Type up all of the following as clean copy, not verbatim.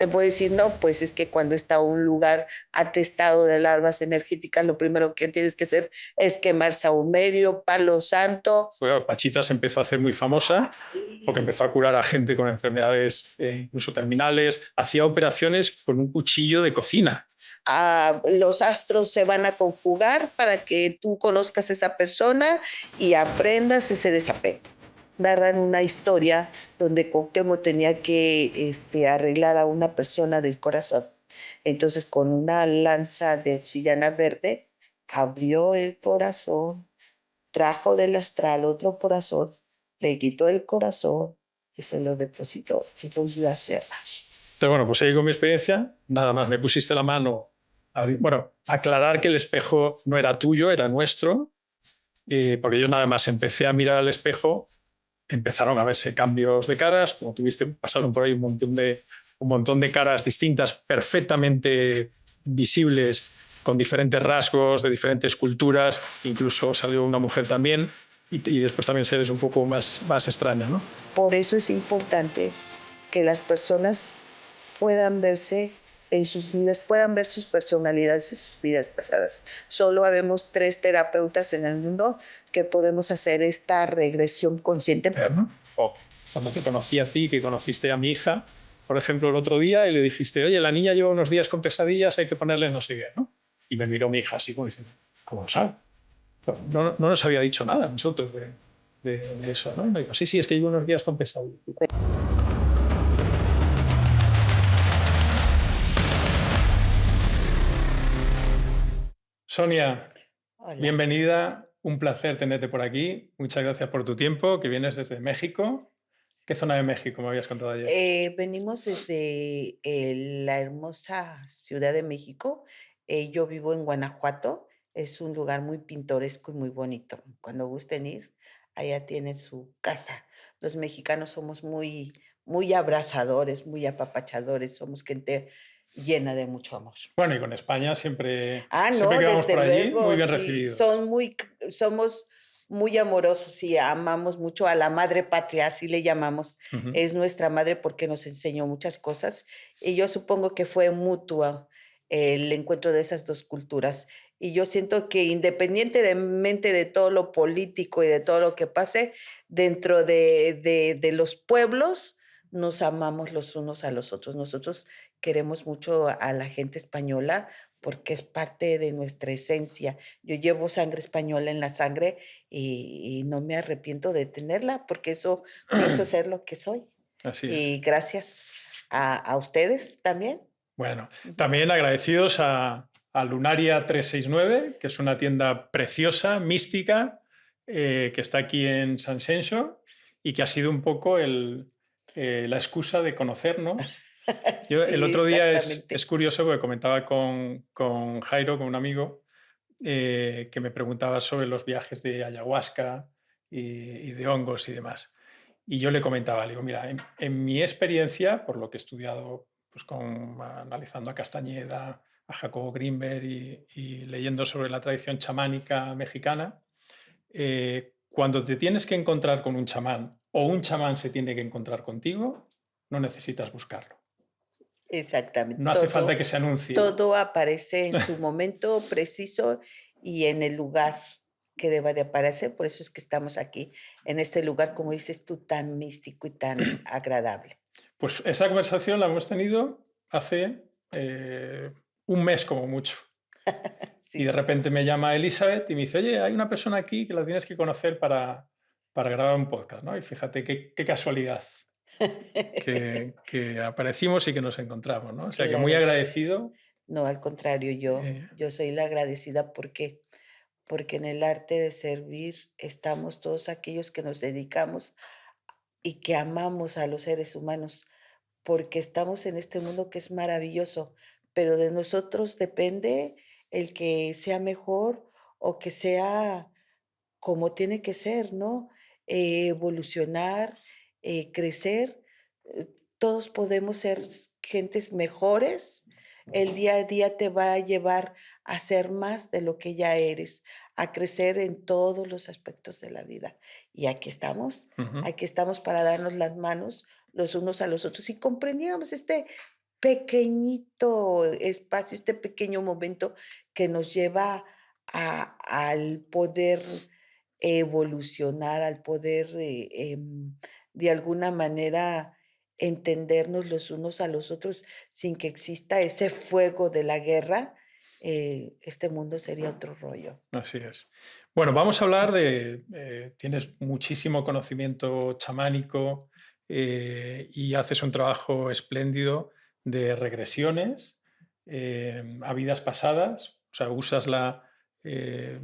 te puedo decir, no, pues es que cuando está un lugar atestado de larvas energéticas, lo primero que tienes que hacer es quemar saumerio, palo santo. Bueno, Pachita se empezó a hacer muy famosa porque empezó a curar a gente con enfermedades incluso terminales. Hacía operaciones con un cuchillo de cocina. Los astros se van a conjugar para que tú conozcas a esa persona y aprendas ese desapego. Narran una historia donde Cuauhtémoc tenía que arreglar a una persona del corazón. Entonces, con una lanza de obsidiana verde, abrió el corazón, trajo del astral otro corazón, le quitó el corazón y se lo depositó y volvió a hacerla. Entonces, bueno, pues ahí con mi experiencia, nada más me pusiste la mano. Bueno, aclarar que el espejo no era tuyo, era nuestro, porque yo nada más empecé a mirar al espejo, empezaron a verse cambios de caras, como tuviste, pasaron por ahí un montón de caras distintas, perfectamente visibles, con diferentes rasgos, de diferentes culturas, incluso salió una mujer también, y después también seres un poco más extrañas, ¿no? Por eso es importante que las personas puedan verse en sus vidas, puedan ver sus personalidades en sus vidas pasadas. Solo habemos 3 terapeutas en el mundo que podemos hacer esta regresión consciente. ¿No? O cuando te conocí a ti, que conociste a mi hija, por ejemplo, el otro día, y le dijiste, oye, la niña lleva unos días con pesadillas, hay que ponerle no sé qué, ¿no? Y me miró mi hija así como diciendo, ¿cómo lo sabe? No nos había dicho nada nosotros de eso, ¿no? Y me dijo, sí, es que llevo unos días con pesadillas. Sonia, Hola. bienvenida. Un placer tenerte por aquí. Muchas gracias por tu tiempo, que vienes desde México. ¿Qué zona de México me habías contado ayer? Venimos desde la hermosa Ciudad de México. Yo vivo en Guanajuato. Es un lugar muy pintoresco y muy bonito. Cuando gusten ir, allá tienen su casa. Los mexicanos somos muy, muy abrazadores, muy apapachadores. Somos gente llena de mucho amor. Bueno, y con España siempre, siempre No, que vamos desde por allí, muy luego, bien sí, recibidos. somos muy amorosos y amamos mucho a la madre patria, así le llamamos. Ujú. Es nuestra madre porque nos enseñó muchas cosas y yo supongo que fue mutua el encuentro de esas 2 culturas. Y yo siento que independientemente de todo lo político y de todo lo que pase, dentro de los pueblos nos amamos los unos a los otros. Nosotros queremos mucho a la gente española porque es parte de nuestra esencia. Yo llevo sangre española en la sangre y no me arrepiento de tenerla porque eso me hizo ser lo que soy. Así Y es. gracias a ustedes también. Bueno, Ujú. también agradecidos a Lunaria 369, que es una tienda preciosa, mística, que está aquí en San Senso y que ha sido un poco la excusa de conocernos. Yo el Sí, otro día es exactamente. curioso porque comentaba con Jairo, con un amigo, que me preguntaba sobre los viajes de ayahuasca y de hongos y demás. Y yo le comentaba, le digo, mira, en mi experiencia, por lo que he estudiado pues analizando a Castañeda, a Jacobo Grinberg y leyendo sobre la tradición chamánica mexicana, cuando te tienes que encontrar con un chamán o un chamán se tiene que encontrar contigo, no necesitas buscarlo. Exactamente. No hace falta que se anuncie. Todo aparece en su momento preciso y en el lugar que deba de aparecer. Por eso es que estamos aquí, en este lugar, como dices tú, tan místico y tan agradable. Pues esa conversación la hemos tenido hace un mes como mucho. Y de Sí. repente me llama Elizabeth y me dice, oye, hay una persona aquí que la tienes que conocer para grabar un podcast, ¿no? Y fíjate qué casualidad que aparecimos y que nos encontramos, ¿no? O sea que muy Claro que sí. agradecido. No, al contrario, yo, eh, yo soy la agradecida porque en el arte de servir estamos todos aquellos que nos dedicamos y que amamos a los seres humanos, porque estamos en este mundo que es maravilloso, pero de nosotros depende el que sea mejor o que sea como tiene que ser, ¿no? Evolucionar, crecer, todos podemos ser gentes mejores. El día a día te va a llevar a ser más de lo que ya eres, a crecer en todos los aspectos de la vida. Y ujú. aquí estamos para darnos las manos los unos a los otros y comprendiéramos este pequeñito espacio, este pequeño momento que nos lleva al poder evolucionar, al poder, de alguna manera entendernos los unos a los otros sin que exista ese fuego de la guerra, este mundo sería otro rollo. Así es. Bueno, vamos a hablar de, tienes muchísimo conocimiento chamánico y haces un trabajo espléndido de regresiones a vidas pasadas, o sea, usas eh,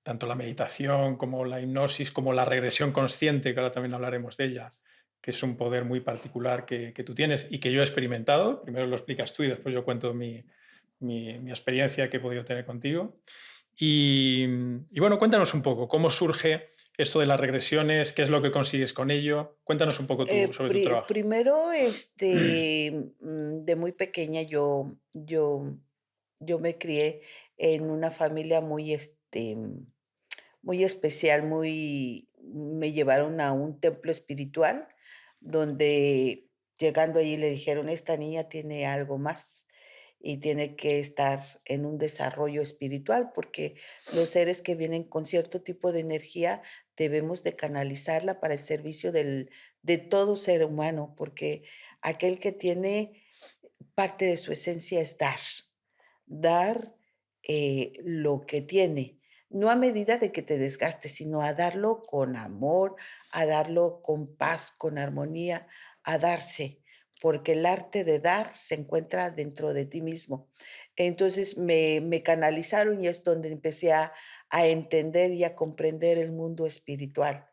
tanto la meditación como la hipnosis, como la regresión consciente, que ahora también hablaremos de ella, que es un poder muy particular que tú tienes y que yo he experimentado. Primero lo explicas tú y después yo cuento mi experiencia que he podido tener contigo. Y bueno, cuéntanos un poco, ¿cómo surge esto de las regresiones? ¿Qué es lo que consigues con ello? Cuéntanos un poco sobre tu trabajo. Primero, de muy pequeña yo me crié en una familia muy, muy especial, me llevaron a un templo espiritual donde llegando allí le dijeron: "Esta niña tiene algo más y tiene que estar en un desarrollo espiritual", porque los seres que vienen con cierto tipo de energía debemos de canalizarla para el servicio de todo ser humano, porque aquel que tiene parte de su esencia es dar, dar, lo que tiene, no a medida de que te desgastes, sino a darlo con amor, a darlo con paz, con armonía, a darse, porque el arte de dar se encuentra dentro de ti mismo. Entonces, me canalizaron y es donde empecé a entender y a comprender el mundo espiritual.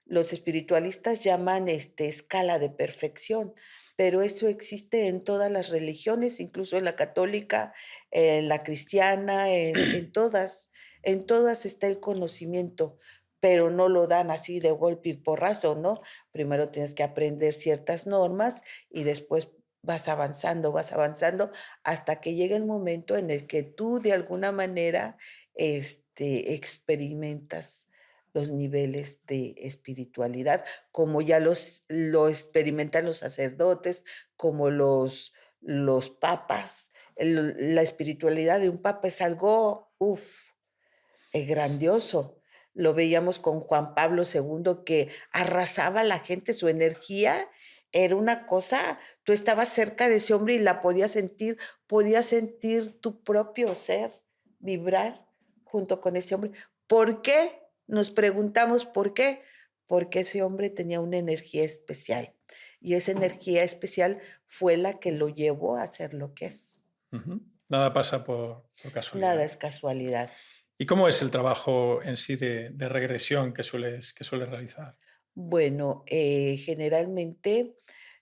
Los espiritualistas llaman, escala de perfección, pero eso existe en todas las religiones, incluso en la católica, en la cristiana, en todas está el conocimiento, pero no lo dan así de golpe y porrazo, ¿no? Primero tienes que aprender ciertas normas y después vas avanzando hasta que llega el momento en el que tú de alguna manera, experimentas los niveles de espiritualidad como ya lo experimentan los sacerdotes, como los papas. La espiritualidad de un papa es algo, grandioso. Lo veíamos con Juan Pablo II, que arrasaba a la gente, su energía era una cosa, tú estabas cerca de ese hombre y la podías sentir tu propio ser vibrar junto con ese hombre. ¿Por qué? Nos preguntamos por qué. Porque ese hombre tenía una energía especial y esa energía especial fue la que lo llevó a ser lo que es. Ujú. Nada pasa por Nada casualidad. es casualidad. ¿Y cómo es el trabajo en sí de regresión que sueles realizar? Bueno, generalmente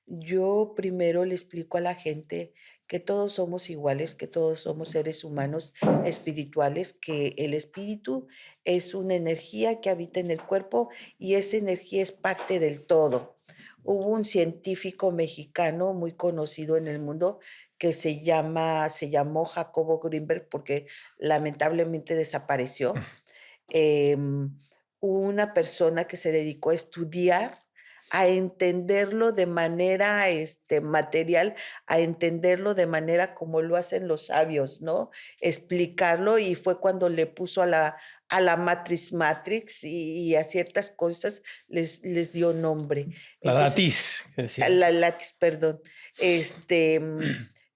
yo primero le explico a la gente que todos somos iguales, que todos somos seres humanos espirituales, que el espíritu es una energía que habita en el cuerpo y esa energía es parte del todo. Hubo un científico mexicano muy conocido en el mundo que se llamó Jacobo Greenberg porque lamentablemente desapareció. em, una persona que se dedicó a estudiar, a entenderlo de manera, material, a entenderlo de manera como lo hacen los sabios, ¿no? Explicarlo, y fue cuando le puso a la Matrix, y a ciertas cosas les dio nombre. La Entonces, datis, que a decían. la látiz, perdón. Este,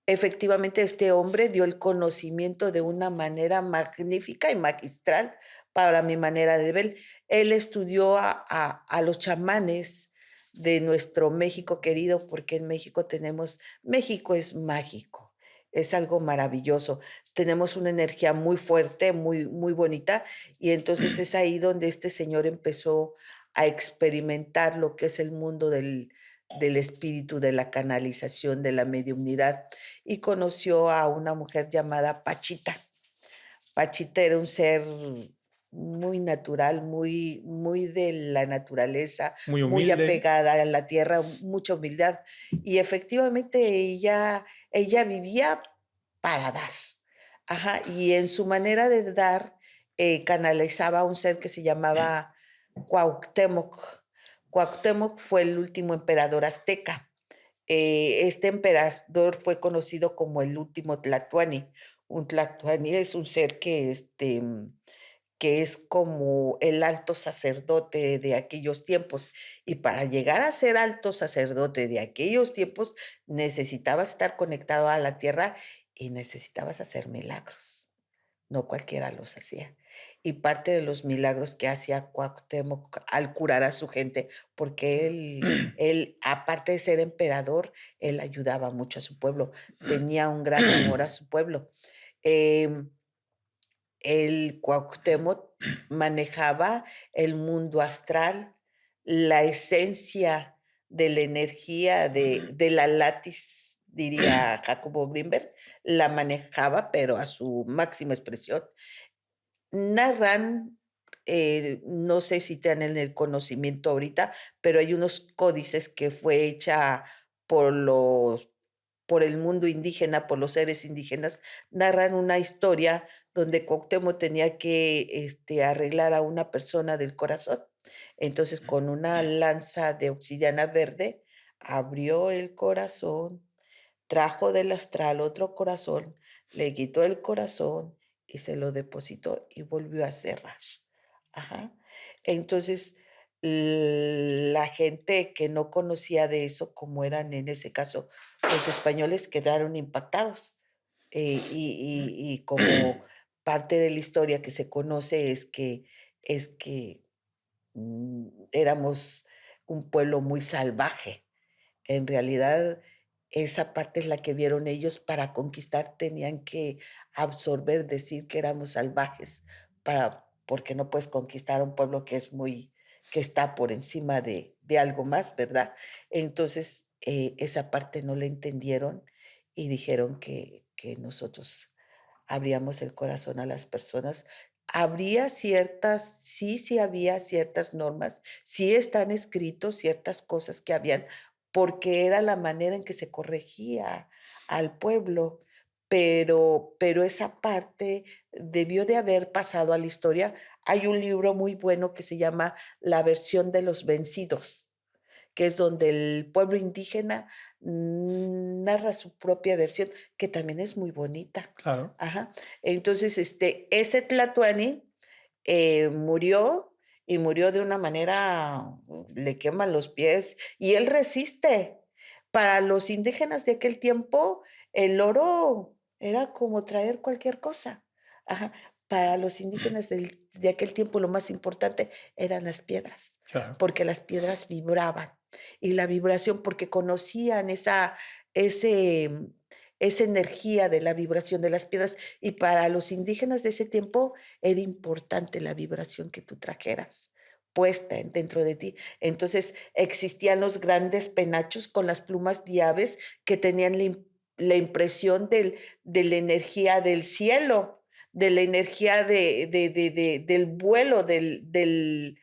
efectivamente, este hombre dio el conocimiento de una manera magnífica y magistral para mi manera de ver. Él estudió a los chamanes de nuestro México querido, porque en México es mágico, es algo maravilloso. Tenemos una energía muy fuerte, muy, muy bonita, y entonces es ahí donde este señor empezó a experimentar lo que es el mundo del espíritu, de la canalización, de la mediumnidad, y conoció a una mujer llamada Pachita. Pachita era un ser muy natural, muy, muy de la naturaleza, Muy muy humilde. apegada a la tierra, mucha humildad. Y efectivamente ella vivía para dar. Ajá, y en su manera de dar, canalizaba a un ser que se llamaba Cuauhtémoc. Cuauhtémoc fue el último emperador azteca. Este emperador fue conocido como el último Tlatoani. Un Tlatoani es un ser que es como el alto sacerdote de aquellos tiempos. Y para llegar a ser alto sacerdote de aquellos tiempos, necesitabas estar conectado a la tierra y necesitabas hacer milagros. No cualquiera los hacía. Y parte de los milagros que hacía Cuauhtémoc al curar a su gente, porque él, aparte de ser emperador, él ayudaba mucho a su pueblo, tenía un gran amor a su pueblo. Em, el Cuauhtémoc manejaba el mundo astral, la esencia de la energía de la látiz, diría Jacobo Grinberg, la manejaba, pero a su máxima expresión. Narran, no sé si tienen el conocimiento ahorita, pero hay unos códices que fue hecha por los por el mundo indígena, por los seres indígenas, narran una historia donde Cuauhtémoc tenía que, arreglar a una persona del corazón. Entonces, con una lanza de obsidiana verde, abrió el corazón, trajo del astral otro corazón, le quitó el corazón y se lo depositó y volvió a cerrar. Ajá. Entonces, la gente que no conocía de eso, como eran en ese caso los españoles, quedaron impactados. Y como parte de la historia que se conoce es que éramos un pueblo muy salvaje. En realidad, esa parte es la que vieron ellos para conquistar, tenían que absorber, decir que éramos salvajes, porque no puedes conquistar a un pueblo que está por encima de algo más, ¿verdad? Entonces, esa parte no la entendieron y dijeron que nosotros abríamos el corazón a las personas. Habría ciertas sí, sí había ciertas normas, sí están escritos ciertas cosas que habían, porque era la manera en que se corregía al pueblo, pero esa parte debió de haber pasado a la historia. Hay un libro muy bueno que se llama La versión de los vencidos, que es donde el pueblo indígena narra su propia versión, que también es muy bonita. Claro, Ajá. Entonces, ese tlatoani, murió, y murió de una manera, le queman los pies, y él resiste. Para los indígenas de aquel tiempo, el oro era como traer cualquier cosa. Ajá. Para los indígenas de aquel tiempo, lo más importante eran las piedras, claro. porque las piedras vibraban. Y la vibración, porque conocían ese esa energía de la vibración de las piedras, y para los indígenas de ese tiempo era importante la vibración que tú trajeras puesta dentro de ti. Entonces, existían los grandes penachos con las plumas de aves que tenían la impresión de la energía del cielo, de la energía del vuelo, del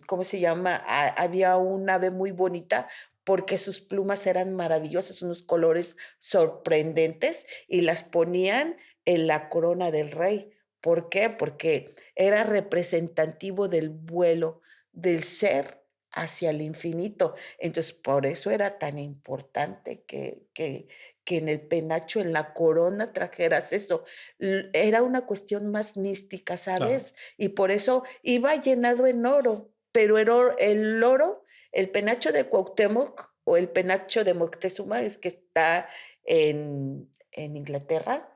¿cómo se llama? Había un ave muy bonita porque sus plumas eran maravillosas, unos colores sorprendentes, y las ponían en la corona del rey. ¿Por qué? Porque era representativo del vuelo del ser hacia el infinito. Entonces, por eso era tan importante que en el penacho, en la corona trajeras eso. Era una cuestión más mística, Claro, ¿sabes? Y por eso iba llenado en oro, pero el oro, el penacho de Cuauhtémoc o el penacho de Moctezuma, es que está en Inglaterra,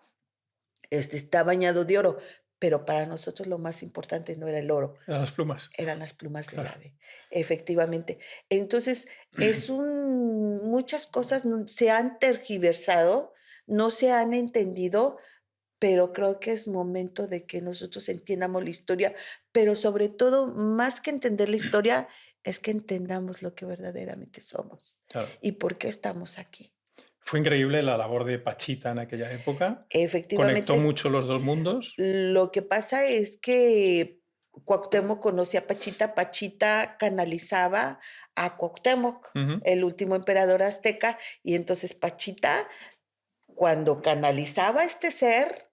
está bañado de oro, pero para nosotros lo más importante no era el oro, eran las plumas. eran las plumas del Claro. ave, efectivamente. Entonces, muchas cosas se han tergiversado, no se han entendido, pero creo que es momento de que nosotros entiendamos la historia, pero sobre todo, más que entender la historia, es que entendamos lo que verdaderamente somos Claro. y por qué estamos aquí. Fue increíble la labor de Pachita en aquella época. Conectó Efectivamente, mucho los 2 mundos. lo que pasa es que Cuauhtémoc conocía a Pachita, Pachita canalizaba a Cuauhtémoc, Ujú. el último emperador azteca, y entonces Pachita, cuando canalizaba a este ser,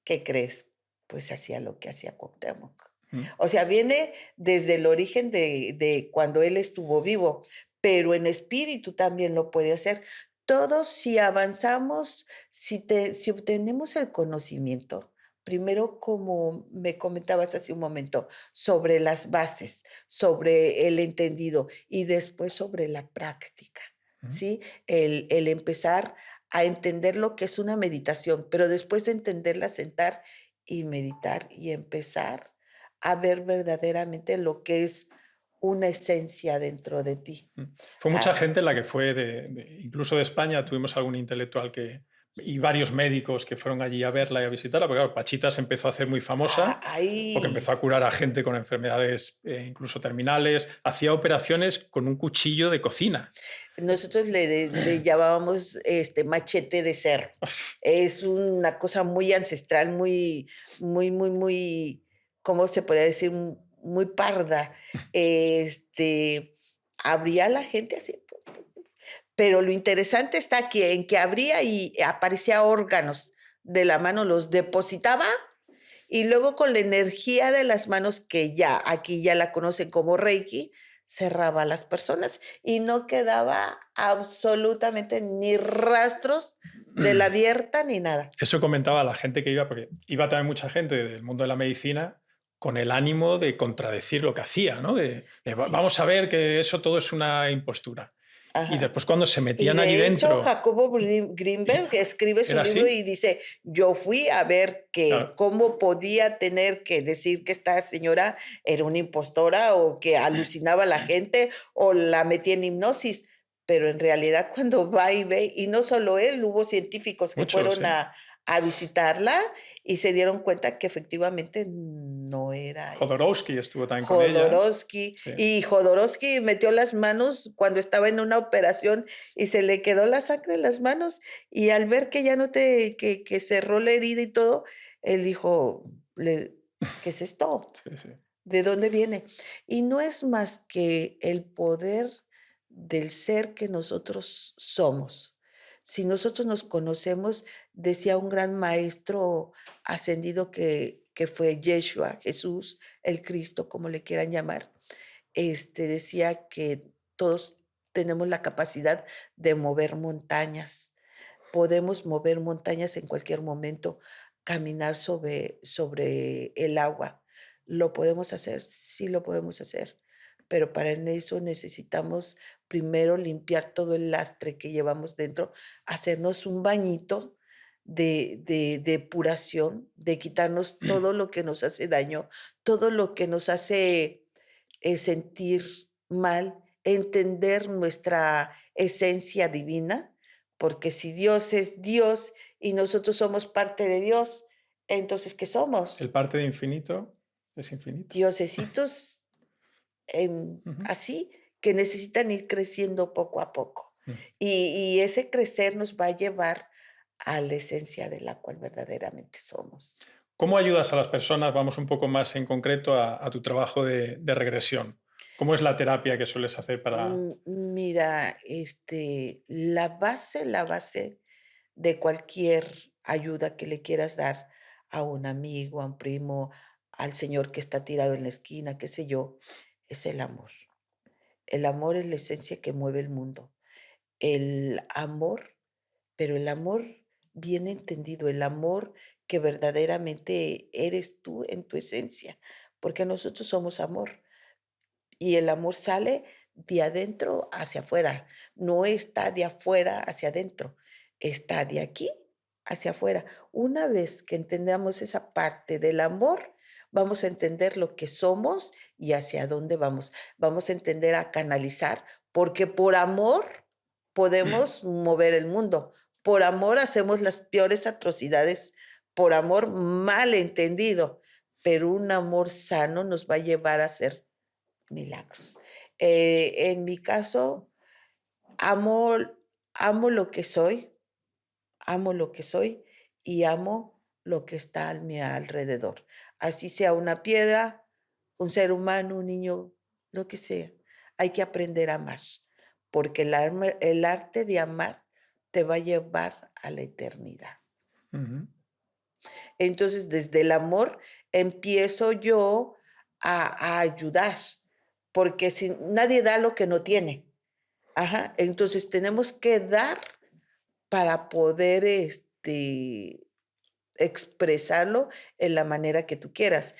¿qué crees? Pues hacía lo que hacía Cuauhtémoc. Mm. O sea, viene desde el origen de cuando él estuvo vivo, pero en espíritu también lo puede hacer. Todos, si avanzamos, si obtenemos el conocimiento, primero, como me comentabas hace un momento, sobre las bases, sobre el entendido y después sobre la práctica, Ujú. ¿sí? El empezar a entender lo que es una meditación, pero después de entenderla, sentar y meditar y empezar a ver verdaderamente lo que es una esencia dentro de ti. Mm. Fue mucha Ah, gente la que fue incluso de España, tuvimos algún intelectual que y varios médicos que fueron allí a verla y a visitarla, porque claro, Pachita se empezó a hacer muy famosa, porque empezó ahí a curar a gente con enfermedades, incluso terminales, hacía operaciones con un cuchillo de cocina. nosotros le llamábamos, machete de cerro. Es una cosa muy ancestral, muy, ¿cómo se podría decir? Muy parda. Abría a la gente así, pero lo interesante está aquí en que abría y aparecía órganos de la mano, los depositaba y luego con la energía de las manos, que ya aquí ya la conocen como Reiki, cerraba a las personas y no quedaba absolutamente ni rastros de la abierta ni nada. Eso comentaba la gente que iba, porque iba también mucha gente del mundo de la medicina con el ánimo de contradecir lo que hacía, ¿no? Sí, Vamos a ver que eso todo es una impostura. Y ajá. después cuando se Y metían allí de hecho, dentro, Jacobo Greenberg escribe su ¿era libro y así? dice, yo fui a ver que Claro. cómo podía tener que decir que esta señora era una impostora o que alucinaba a la gente o la metía en hipnosis, pero en realidad cuando va y ve, y no solo él, hubo científicos que Muchos, fueron ¿eh? a visitarla y se dieron cuenta que efectivamente no era Jodorowsky estuvo también con ella. Jodorowsky, Sí. y Jodorowsky metió las manos cuando estaba en una operación y se le quedó la sangre en las manos, y al ver que ya no que cerró la herida y todo, él dijo: "¿Qué es esto? Sí, sí. ¿De dónde viene?". Y no es más que el poder del ser que nosotros somos. Si nosotros nos conocemos, decía un gran maestro ascendido que fue Yeshua, Jesús, el Cristo, como le quieran llamar, decía que todos tenemos la capacidad de mover montañas. Podemos mover montañas en cualquier momento, caminar sobre el agua. ¿Lo podemos hacer? Sí, lo podemos hacer, pero para en eso necesitamos primero limpiar todo el lastre que llevamos dentro, hacernos un bañito de depuración, de quitarnos todo lo que nos hace daño, todo lo que nos hace, sentir mal, entender nuestra esencia divina, porque si Dios es Dios y nosotros somos parte de Dios, entonces, ¿qué El somos? parte de infinito es infinito. Diosesitos, Ujú. así, que necesitan ir creciendo poco a poco. Mm. Y ese crecer nos va a llevar a la esencia de la cual verdaderamente somos. ¿Cómo ayudas a las personas? Vamos un poco más en concreto a tu trabajo de regresión. ¿Cómo es la terapia que sueles hacer para... Mira, la base de cualquier ayuda que le quieras dar a un amigo, a un primo, al señor que está tirado en la esquina, qué sé yo, es el amor. El amor es la esencia que mueve el mundo. El amor, pero el amor bien entendido, el amor que verdaderamente eres tú en tu esencia, porque nosotros somos amor. Y el amor sale de adentro hacia afuera, no está de afuera hacia adentro, está de aquí hacia afuera. Una vez que entendamos esa parte del amor, vamos a entender lo que somos y hacia dónde vamos. Vamos a entender a canalizar, porque por amor podemos mover el mundo. Por amor hacemos las peores atrocidades, por amor mal entendido, pero un amor sano nos va a llevar a hacer milagros. En mi caso, amo amo lo que soy, amo lo que soy y amo lo que está a mi alrededor. Así sea una piedra, un ser humano, un niño, lo que sea. Hay que aprender a amar, porque el arte de amar te va a llevar a la eternidad. Ujú. Entonces, desde el amor empiezo yo a ayudar, porque si nadie da lo que no tiene. Ajá, entonces tenemos que dar para poder, expresarlo en la manera que tú quieras.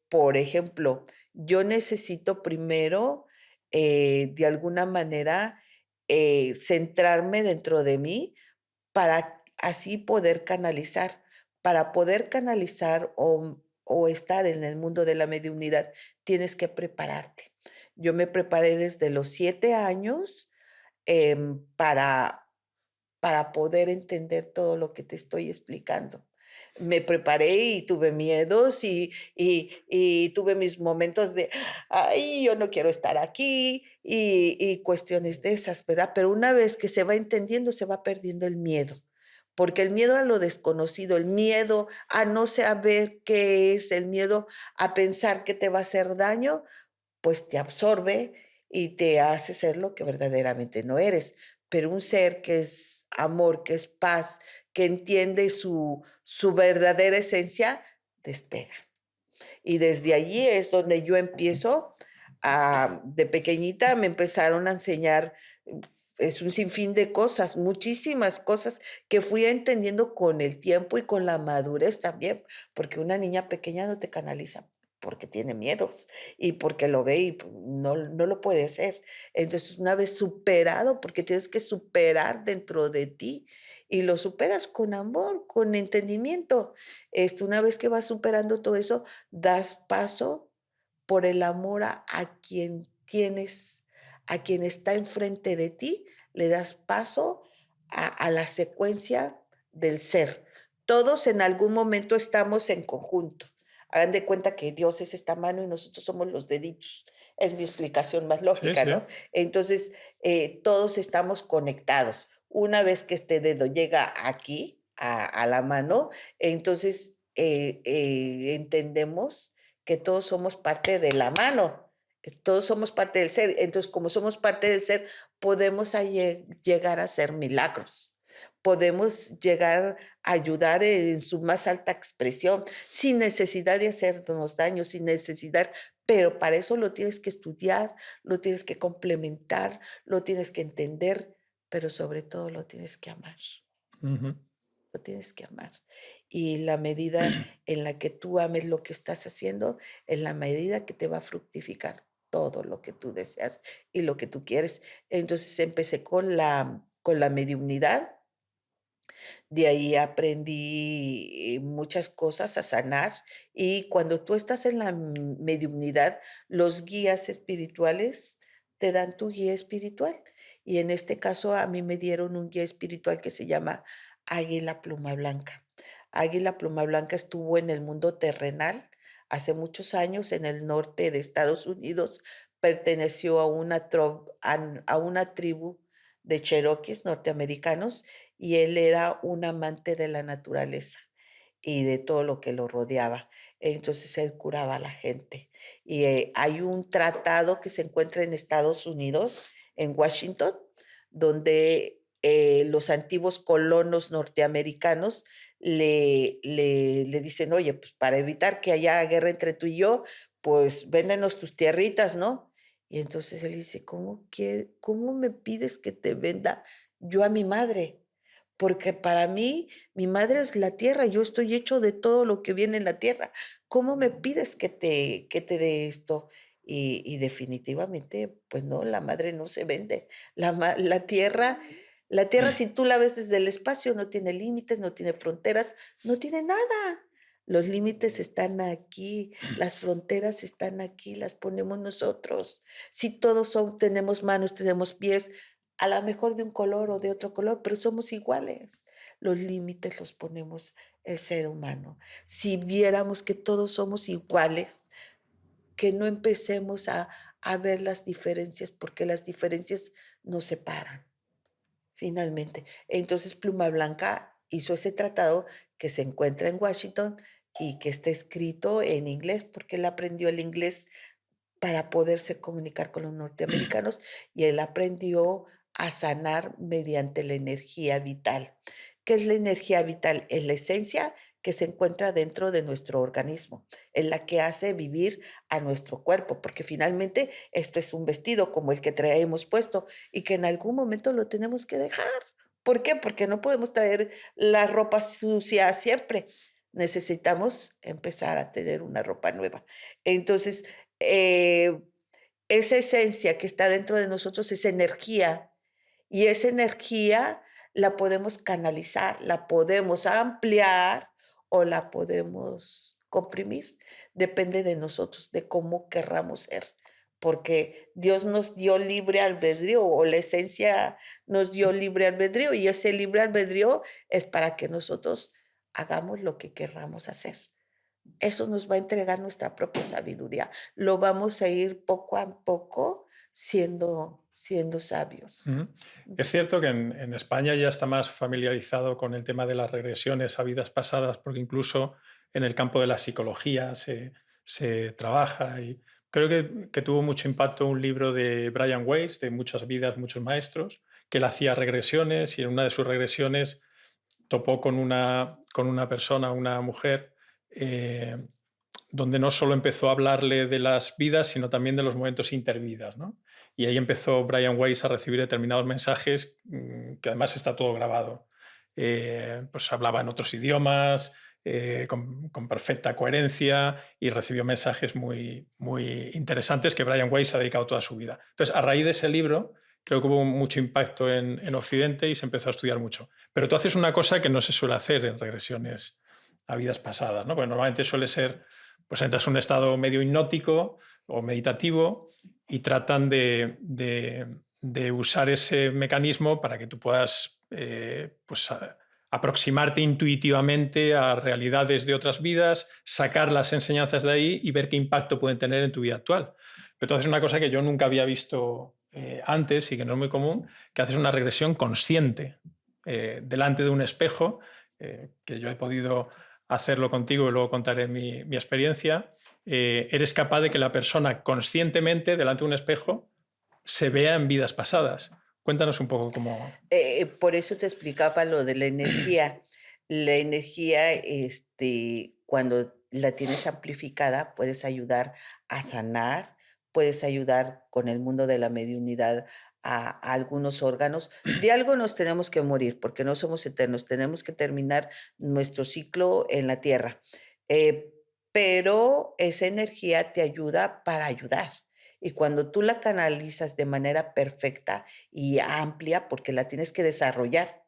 Por ejemplo, yo necesito primero, de alguna manera, centrarme dentro de mí para así poder canalizar. Para poder canalizar o estar en el mundo de la mediunidad, tienes que prepararte. Yo me preparé desde los 7 años, para poder entender todo lo que te estoy explicando. Me preparé y tuve miedos y tuve mis momentos de: "Ay, yo no quiero estar aquí", y cuestiones de esas, ¿verdad? Pero una vez que se va entendiendo, se va perdiendo el miedo, porque el miedo a lo desconocido, el miedo a no saber qué es, el miedo a pensar que te va a hacer daño, pues te absorbe y te hace ser lo que verdaderamente no eres. Pero un ser que es amor, que es paz, que entiende su verdadera esencia, despega. Y desde allí es donde yo empiezo de pequeñita me empezaron a enseñar, es un sinfín de cosas, muchísimas cosas que fui entendiendo con el tiempo y con la madurez también, porque una niña pequeña no te canaliza porque tiene miedos y porque lo ve y no lo puede hacer. Entonces, una vez superado, porque tienes que superar dentro de ti y lo superas con amor, con entendimiento. Una vez que vas superando todo eso, das paso por el amor a quien tienes, a quien está enfrente de ti, le das paso a la secuencia del ser. Todos en algún momento estamos en conjunto. Hagan de cuenta que Dios es esta mano y nosotros somos los deditos. Es mi explicación más Sí, lógica, sí. ¿no? Entonces, todos estamos conectados. Una vez que este dedo llega aquí, a la mano, entonces entendemos que todos somos parte de la mano, que todos somos parte del ser. Entonces, como somos parte del ser, podemos llegar a hacer milagros. Podemos llegar a ayudar en su más alta expresión, sin necesidad de hacernos daño, sin necesidad, pero para eso lo tienes que estudiar, lo tienes que complementar, lo tienes que entender, pero sobre todo lo tienes que amar. Ujú. Lo tienes que amar. Y la medida en la que tú ames lo que estás haciendo, en la medida que te va a fructificar todo lo que tú deseas y lo que tú quieres. Entonces empecé con la mediunidad, de ahí aprendí muchas cosas a sanar y cuando tú estás en la mediunidad, los guías espirituales te dan tu guía espiritual. Y en este caso a mí me dieron un guía espiritual que se llama Águila Pluma Blanca. Águila Pluma Blanca estuvo en el mundo terrenal hace muchos años en el norte de Estados Unidos, perteneció a a una tribu de cheroquis norteamericanos y él era un amante de la naturaleza y de todo lo que lo rodeaba. Entonces, él curaba a la gente. Y, hay un tratado que se encuentra en Estados Unidos, en Washington, donde, los antiguos colonos norteamericanos le dicen: "Oye, pues, para evitar que haya guerra entre tú y yo, pues, véndenos tus tierritas", ¿no? Y entonces él dice: "¿Cómo me pides que te venda yo a mi madre? Porque para mí, mi madre es la tierra, yo estoy hecho de todo lo que viene en la tierra. ¿Cómo me pides que te dé esto?". Y definitivamente, pues no, la madre no se vende. La tierra, si tú la ves desde el espacio, no tiene límites, no tiene fronteras, no tiene nada. Los límites están aquí, las fronteras están aquí, las ponemos nosotros. Si todos tenemos manos, tenemos pies, a la mejor de un color o de otro color, pero somos iguales. Los límites los ponemos el ser humano. Si viéramos que todos somos iguales, que no empecemos a ver las diferencias, porque las diferencias nos separan, finalmente. Entonces, Pluma Blanca hizo ese tratado que se encuentra en Washington y que está escrito en inglés, porque él aprendió el inglés para poderse comunicar con los norteamericanos y él aprendió a sanar mediante la energía vital. ¿Qué es la energía vital? Es la esencia que se encuentra dentro de nuestro organismo, es la que hace vivir a nuestro cuerpo, porque finalmente esto es un vestido como el que traemos puesto y que en algún momento lo tenemos que dejar. ¿Por qué? Porque no podemos traer la ropa sucia siempre. Necesitamos empezar a tener una ropa nueva. Entonces, eh, esa esencia que está dentro de nosotros es energía, y esa energía la podemos canalizar, la podemos ampliar o la podemos comprimir. Depende de nosotros, de cómo querramos ser, porque Dios nos dio libre albedrío, o la esencia nos dio libre albedrío, y ese libre albedrío es para que nosotros hagamos lo que querramos hacer. Eso nos va a entregar nuestra propia sabiduría. Lo vamos a ir poco a poco siendo sabios. Ujú. Es cierto que en España ya está más familiarizado con el tema de las regresiones a vidas pasadas, porque incluso en el campo de la psicología se trabaja y creo que tuvo mucho impacto un libro de Brian Weiss, de Muchas vidas, muchos maestros, que él hacía regresiones y en una de sus regresiones topó con una persona, una mujer, eh, donde no solo empezó a hablarle de las vidas, sino también de los momentos intervidas, ¿no? Y ahí empezó Brian Weiss a recibir determinados mensajes, que además está todo grabado. Pues hablaba en otros idiomas, con perfecta coherencia y recibió mensajes muy, muy interesantes que Brian Weiss ha dedicado toda su vida. Entonces, a raíz de ese libro, creo que hubo mucho impacto en Occidente y se empezó a estudiar mucho. Pero tú haces una cosa que no se suele hacer en regresiones a vidas pasadas, ¿no? Porque normalmente suele ser, pues entras en un estado medio hipnótico o meditativo y tratan de usar ese mecanismo para que tú puedas pues, aproximarte intuitivamente a realidades de otras vidas, sacar las enseñanzas de ahí y ver qué impacto pueden tener en tu vida actual. Pero entonces es una cosa que yo nunca había visto antes y que no es muy común, que haces una regresión consciente delante de un espejo, que yo he podido hacerlo contigo y luego contaré mi experiencia. Eres capaz de que la persona conscientemente delante de un espejo se vea en vidas pasadas. Cuéntanos un poco cómo... Por eso te explicaba lo de la energía. La energía, cuando la tienes amplificada, puedes ayudar a sanar, puedes ayudar con el mundo de la mediunidad a algunos órganos. De algo nos tenemos que morir, porque no somos eternos, tenemos que terminar nuestro ciclo en la tierra. Eh, pero esa energía te ayuda para ayudar. Y cuando tú la canalizas de manera perfecta, y amplia porque la tienes que desarrollar.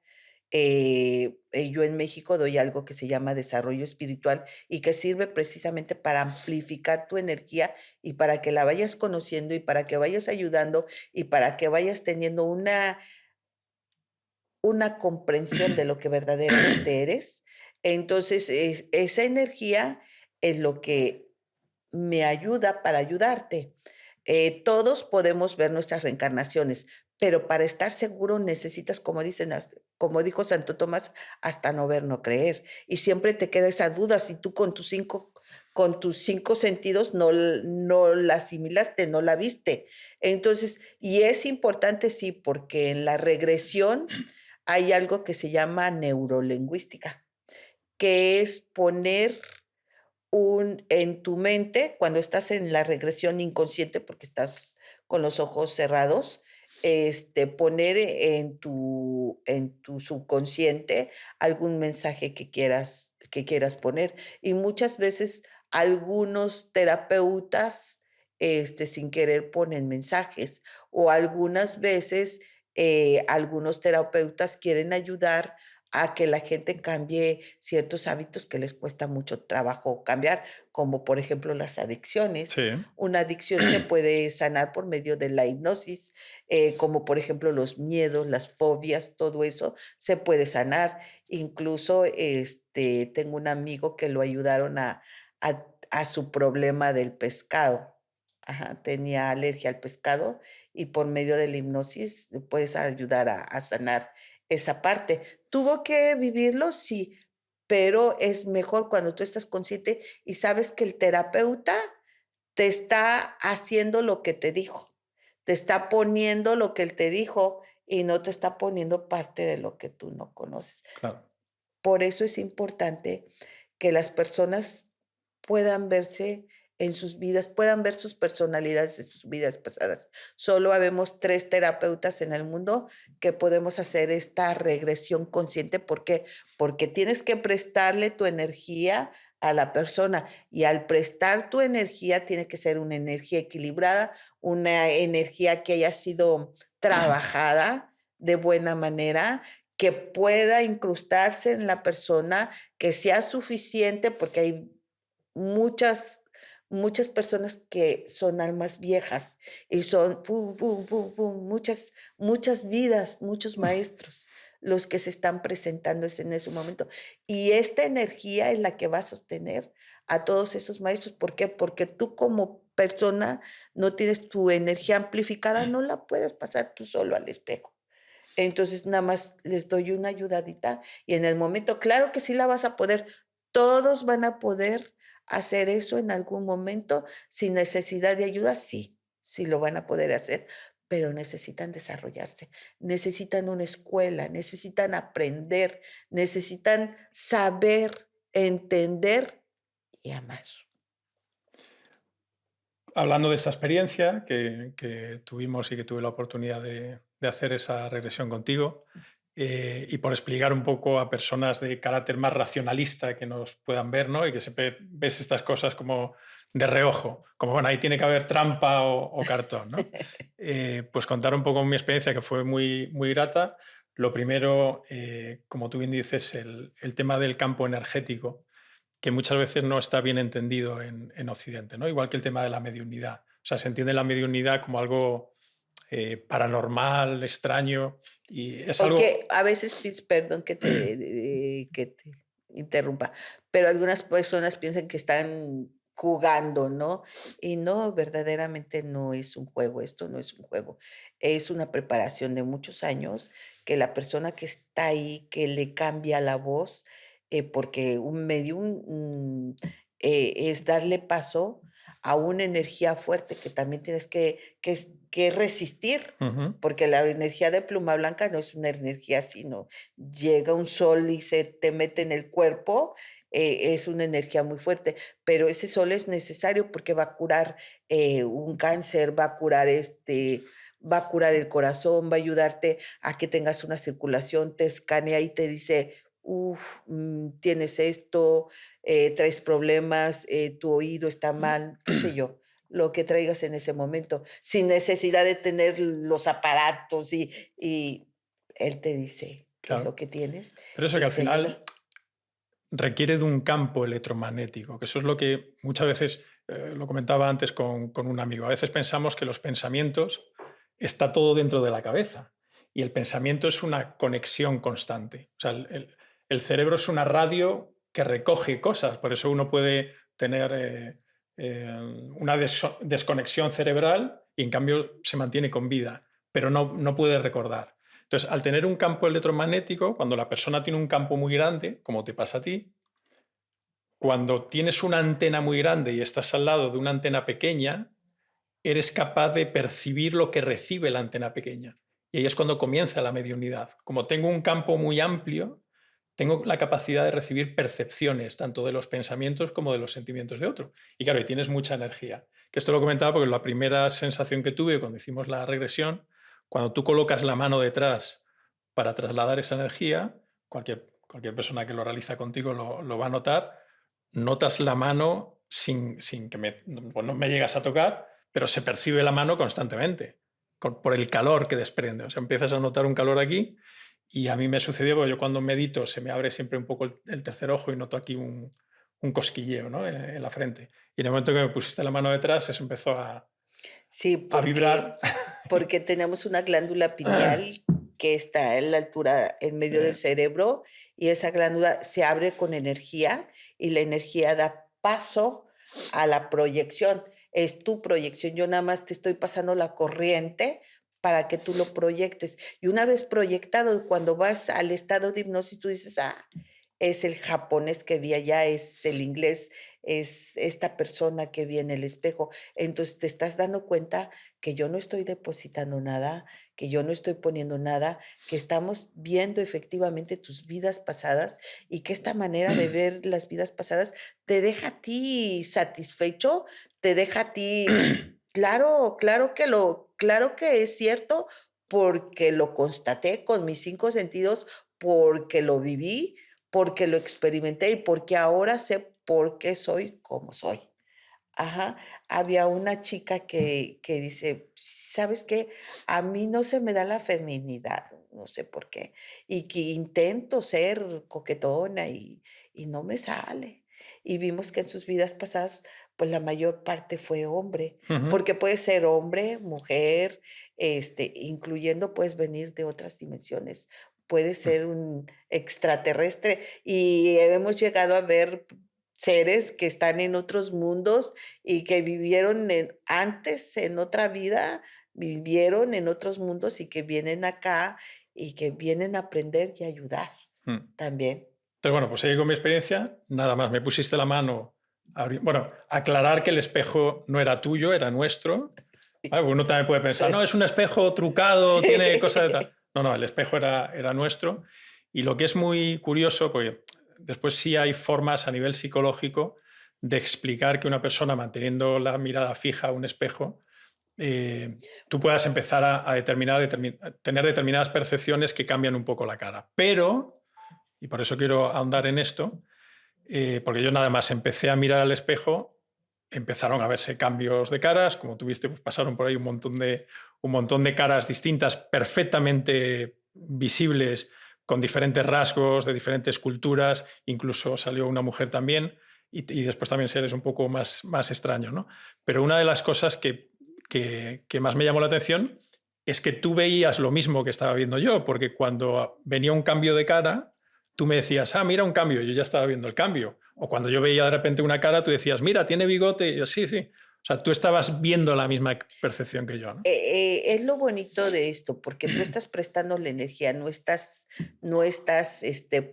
Yo en México doy algo que se llama desarrollo espiritual y que sirve precisamente para amplificar tu energía y para que la vayas conociendo y para que vayas ayudando y para que vayas teniendo una comprensión de lo que verdaderamente eres. Entonces, esa energía es lo que me ayuda para ayudarte. Todos podemos ver nuestras reencarnaciones, pero para estar seguro necesitas, como dicen, como dijo Santo Tomás, hasta no ver, no creer. Y siempre te queda esa duda si tú con tus cinco sentidos no la asimilaste, no la viste. Entonces, y es importante, sí, porque en la regresión hay algo que se llama neurolingüística, que es poner en tu mente, cuando estás en la regresión inconsciente, porque estás con los ojos cerrados, poner en tu subconsciente algún mensaje que quieras poner. Y muchas veces algunos terapeutas, sin querer ponen mensajes, o algunas veces, algunos terapeutas quieren ayudar a que la gente cambie ciertos hábitos que les cuesta mucho trabajo cambiar, como por ejemplo las adicciones. Sí. Una adicción se puede sanar por medio de la hipnosis, como por ejemplo los miedos, las fobias, todo eso se puede sanar. Incluso, tengo un amigo que lo ayudaron a su problema del pescado. Ajá, tenía alergia al pescado y por medio de la hipnosis puedes ayudar a sanar esa parte. ¿Tuvo que vivirlo? Sí, pero es mejor cuando tú estás consciente y sabes que el terapeuta te está haciendo lo que te dijo, te está poniendo lo que él te dijo y no te está poniendo parte de lo que tú no conoces. claro. Por eso es importante que las personas puedan verse en sus vidas, puedan ver sus personalidades en sus vidas pasadas. Solo habemos 3 terapeutas en el mundo que podemos hacer esta regresión consciente, ¿por qué? Porque tienes que prestarle tu energía a la persona, y al prestar tu energía tiene que ser una energía equilibrada, una energía que haya sido trabajada de buena manera, que pueda incrustarse en la persona, que sea suficiente, porque hay muchas muchas personas que son almas viejas y son pum, pum, pum, pum, muchas vidas, muchos maestros los que se están presentando en ese momento. Y esta energía es la que va a sostener a todos esos maestros, ¿por qué? Porque tú como persona no tienes tu energía amplificada, no la puedes pasar tú solo al espejo. Entonces, nada más les doy una ayudadita y en el momento, claro que sí la vas a poder, todos van a poder hacer eso en algún momento sin necesidad de ayuda, sí, sí lo van a poder hacer, pero necesitan desarrollarse, necesitan una escuela, necesitan aprender, necesitan saber, entender y amar. Hablando de esta experiencia que tuvimos y que tuve la oportunidad de hacer esa regresión contigo, y por explicar un poco a personas de carácter más racionalista que nos puedan ver, ¿no? Y que siempre ves estas cosas como de reojo, como bueno, ahí tiene que haber trampa o cartón, ¿no? Pues contar un poco mi experiencia que fue muy, muy grata. Lo primero, como tú bien dices, el tema del campo energético que muchas veces no está bien entendido en Occidente, ¿no? Igual que el tema de la mediunidad. O sea, se entiende la mediunidad como algo paranormal, extraño, y es O que algo... a veces perdón que te interrumpa, pero algunas personas piensan que están jugando, ¿no? Y no, verdaderamente no es un juego, esto no es un juego, es una preparación de muchos años que la persona que está ahí, que le cambia la voz, porque un medium, es darle paso a una energía fuerte que también tienes que resistir. Ujú, Porque la energía de pluma blanca no es una energía así, no. Llega un sol y se te mete en el cuerpo, es una energía muy fuerte, pero ese sol es necesario porque va a curar, un cáncer, va a curar el corazón, va a ayudarte a que tengas una circulación, te escanea y te dice: "Uf, tienes esto, traes problemas, tu oído está mal", qué sé yo, lo que traigas en ese momento, sin necesidad de tener los aparatos y él te dice qué es lo claro. que tienes Pero eso que y al te ayuda. final requiere de un campo electromagnético, que eso es lo que muchas veces, lo comentaba antes con un amigo, a veces pensamos que los pensamientos está todo dentro de la cabeza y el pensamiento es una conexión constante. O sea, el cerebro es una radio que recoge cosas, por eso uno puede tener una desconexión cerebral y en cambio se mantiene con vida, pero no puede recordar. Entonces, al tener un campo electromagnético, cuando la persona tiene un campo muy grande, como te pasa a ti, cuando tienes una antena muy grande y estás al lado de una antena pequeña, eres capaz de percibir lo que recibe la antena pequeña. Y ahí es cuando comienza la mediunidad. Como tengo un campo muy amplio, tengo la capacidad de recibir percepciones, tanto de los pensamientos como de los sentimientos de otro. Y claro, y tienes mucha energía. Que esto lo comentaba porque la primera sensación que tuve cuando hicimos la regresión, cuando tú colocas la mano detrás para trasladar esa energía, cualquier persona que lo realiza contigo lo va a notar, notas la mano sin que pues no me llegas a tocar, pero se percibe la mano constantemente, por el calor que desprende. O sea, empiezas a notar un calor aquí y a mí me sucedió, porque yo cuando medito se me abre siempre un poco el tercer ojo y noto aquí un cosquilleo, ¿no? En la frente. Y en el momento que me pusiste la mano detrás, eso empezó Sí, a vibrar. porque tenemos una glándula pineal que está en la altura, en medio del Eh, cerebro, y esa glándula se abre con energía, y la energía da paso a la proyección. Es tu proyección, yo nada más te estoy pasando la corriente para que tú lo proyectes. Y una vez proyectado, cuando vas al estado de hipnosis, tú dices: "Ah, es el japonés que vi allá, es el inglés, es esta persona que vi en el espejo. Entonces, te estás dando cuenta que yo no estoy depositando nada, que yo no estoy poniendo nada, que estamos viendo efectivamente tus vidas pasadas y que esta manera de ver las vidas pasadas te deja a ti satisfecho, te deja a ti claro, claro que es cierto, porque lo constaté con mis 5 sentidos, porque lo viví, porque lo experimenté y porque ahora sé por qué soy como soy. Ajá, había una chica que dice: "¿Sabes qué? A mí no se me da la feminidad, no sé por qué, y que intento ser coquetona y no me sale". Y vimos que en sus vidas pasadas, pues, la mayor parte fue hombre, Ujú. porque puede ser hombre, mujer, incluyendo, puedes venir de otras dimensiones, puede ser un extraterrestre, y hemos llegado a ver seres que están en otros mundos y que vivieron antes en otra vida, vivieron en otros mundos y que vienen acá y que vienen a aprender y ayudar Mm. también. Entonces, bueno, pues seguí con mi experiencia, nada más, me pusiste la mano, bueno, aclarar que el espejo no era tuyo, era nuestro. Sí. ¿Vale? Porque uno también puede pensar, no, es un espejo trucado, tiene cosas de tal. Sí. No, no, el espejo era nuestro. Y lo que es muy curioso, porque después sí hay formas a nivel psicológico de explicar que una persona manteniendo la mirada fija a un espejo, tú puedas empezar a tener determinadas percepciones que cambian un poco la cara. Pero, y por eso quiero ahondar en esto, porque yo nada más empecé a mirar al espejo, empezaron a verse cambios de caras, como tuviste, pues pasaron por ahí un montón de caras distintas, perfectamente visibles, con diferentes rasgos, de diferentes culturas, incluso salió una mujer también, y después también seres un poco más extraños, ¿no? Pero una de las cosas que más me llamó la atención es que tú veías lo mismo que estaba viendo yo, porque cuando venía un cambio de cara, tú me decías, ah, mira un cambio, yo ya estaba viendo el cambio. O cuando yo veía de repente una cara, tú decías, mira, tiene bigote, y yo, sí, sí. O sea, tú estabas viendo la misma percepción que yo, ¿no? Es lo bonito de esto, porque tú estás prestando la energía, no estás,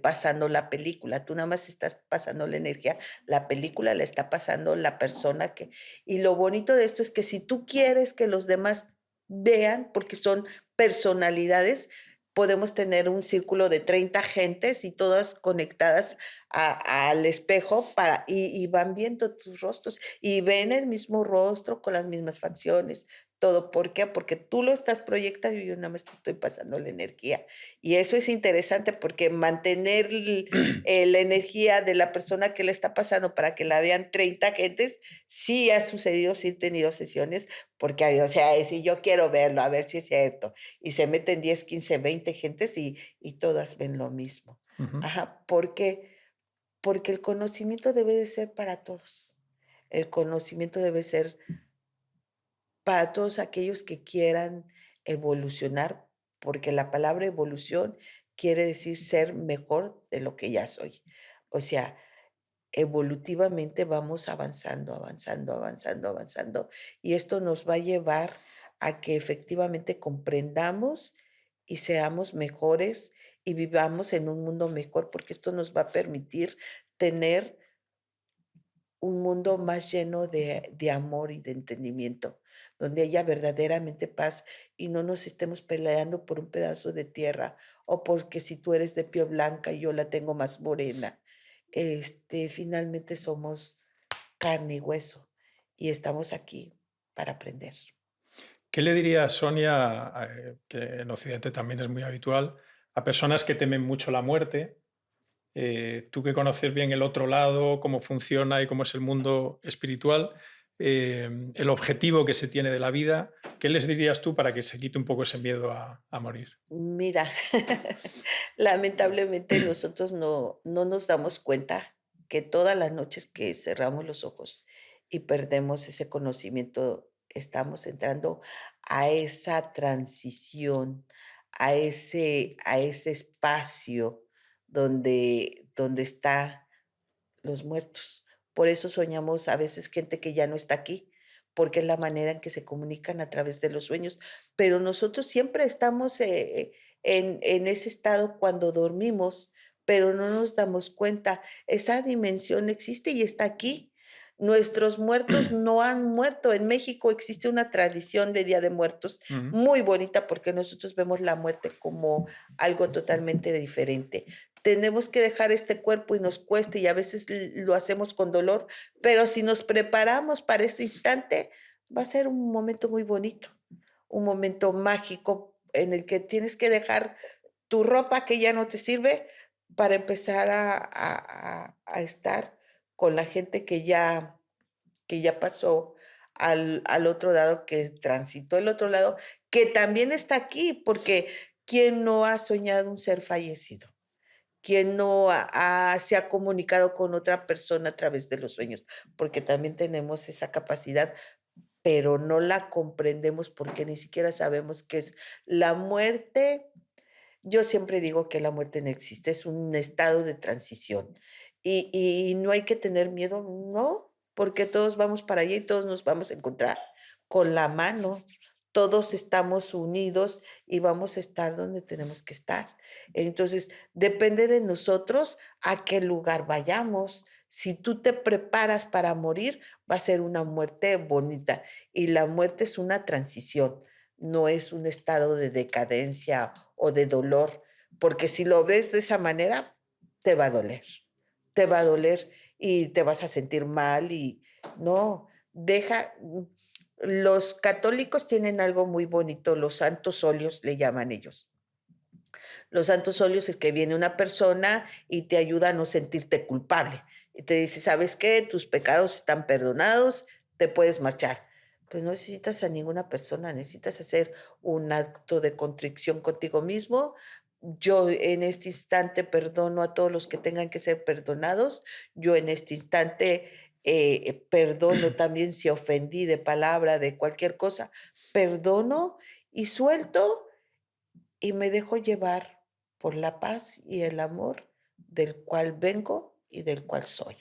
pasando la película, tú nada más estás pasando la energía, la película la está pasando la persona que y lo bonito de esto es que si tú quieres que los demás vean, porque son personalidades, podemos tener un círculo de 30 gentes y todas conectadas al espejo y van viendo tus rostros, y ven el mismo rostro con las mismas facciones, todo, ¿por qué? Porque tú lo estás proyectando y yo nada más te estoy pasando la energía. Y eso es interesante porque mantener la energía de la persona que le está pasando para que la vean 30 gentes, sí ha sucedido, sí he tenido sesiones, porque o sea, si yo quiero verlo, a ver si es cierto, y se meten 10, 15, 20 gentes y todas ven lo mismo. Ujú. Ajá, ¿por qué? Porque el conocimiento debe de ser para todos. El conocimiento debe ser para todos aquellos que quieran evolucionar, porque la palabra evolución quiere decir ser mejor de lo que ya soy. O sea, evolutivamente vamos avanzando, avanzando, avanzando, avanzando, y esto nos va a llevar a que efectivamente comprendamos y seamos mejores y vivamos en un mundo mejor, porque esto nos va a permitir tener un mundo más lleno de amor y de entendimiento, donde haya verdaderamente paz y no nos estemos peleando por un pedazo de tierra o porque si tú eres de piel blanca y yo la tengo más morena. Finalmente somos carne y hueso y estamos aquí para aprender. ¿Qué le diría Sonia, que en Occidente también es muy habitual, a personas que temen mucho la muerte? Tú que conoces bien el otro lado, cómo funciona y cómo es el mundo espiritual, el objetivo que se tiene de la vida, ¿qué les dirías tú para que se quite un poco ese miedo a morir? Mira, lamentablemente nosotros no nos damos cuenta que todas las noches que cerramos los ojos y perdemos ese conocimiento, estamos entrando a esa transición, a ese espacio donde está los muertos. Por eso soñamos a veces gente que ya no está aquí, porque es la manera en que se comunican a través de los sueños. Pero nosotros siempre estamos en ese estado cuando dormimos, pero no nos damos cuenta. Esa dimensión existe y está aquí. Nuestros muertos no han muerto. En México existe una tradición de Día de Muertos Ujú. muy bonita porque nosotros vemos la muerte como algo totalmente diferente. Tenemos que dejar este cuerpo y nos cuesta y a veces lo hacemos con dolor, pero si nos preparamos para ese instante, va a ser un momento muy bonito, un momento mágico en el que tienes que dejar tu ropa que ya no te sirve para empezar a estar con la gente que ya pasó al otro lado, que transitó el otro lado, que también está aquí, porque ¿quién no ha soñado un ser fallecido? ¿Quién no se ha comunicado con otra persona a través de los sueños? Porque también tenemos esa capacidad, pero no la comprendemos porque ni siquiera sabemos qué es. La muerte, yo siempre digo que la muerte no existe, es un estado de transición y no hay que tener miedo, no, porque todos vamos para allá y todos nos vamos a encontrar con la mano. Todos estamos unidos y vamos a estar donde tenemos que estar. Entonces, depende de nosotros a qué lugar vayamos. Si tú te preparas para morir, va a ser una muerte bonita y la muerte es una transición, no es un estado de decadencia o de dolor, porque si lo ves de esa manera, te va a doler, te va a doler y te vas a sentir mal y no, deja, los católicos tienen algo muy bonito, los santos óleos le llaman ellos. Los santos óleos es que viene una persona y te ayuda a no sentirte culpable. Y te dice, ¿sabes qué? Tus pecados están perdonados, te puedes marchar. Pues no necesitas a ninguna persona, necesitas hacer un acto de contrición contigo mismo. Yo en este instante perdono a todos los que tengan que ser perdonados. Yo en este instante perdono también si ofendí de palabra, de cualquier cosa. Perdono y suelto y me dejo llevar por la paz y el amor del cual vengo y del cual soy.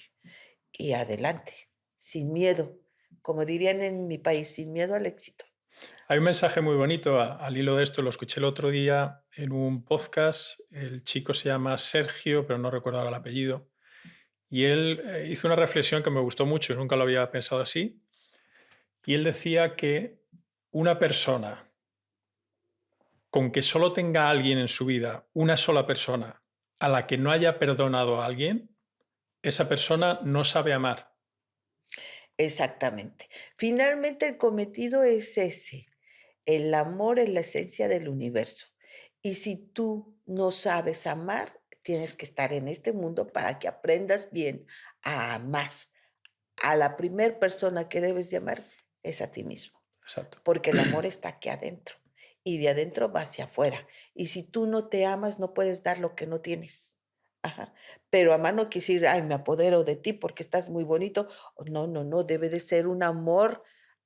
Y adelante, sin miedo, como dirían en mi país, sin miedo al éxito. Hay un mensaje muy bonito al hilo de esto, lo escuché el otro día en un podcast, el chico se llama Sergio, pero no recuerdo ahora el apellido, y él hizo una reflexión que me gustó mucho y nunca lo había pensado así, y él decía que una persona con que solo tenga a alguien en su vida, una sola persona, a la que no haya perdonado a alguien, esa persona no sabe amar. Exactamente. Finalmente el cometido es ese. El amor es la esencia del universo. Y si tú no sabes amar, tienes que estar en este mundo para que aprendas bien a amar. A la primer persona que debes de amar es a ti mismo. Exacto. Porque el amor está aquí adentro y de adentro va hacia afuera. Y si tú no te amas, no puedes dar lo que no tienes. Ajá. Pero amar no quiere decir, ay, me apodero de ti porque estás muy bonito. No, no, no, debe de ser un amor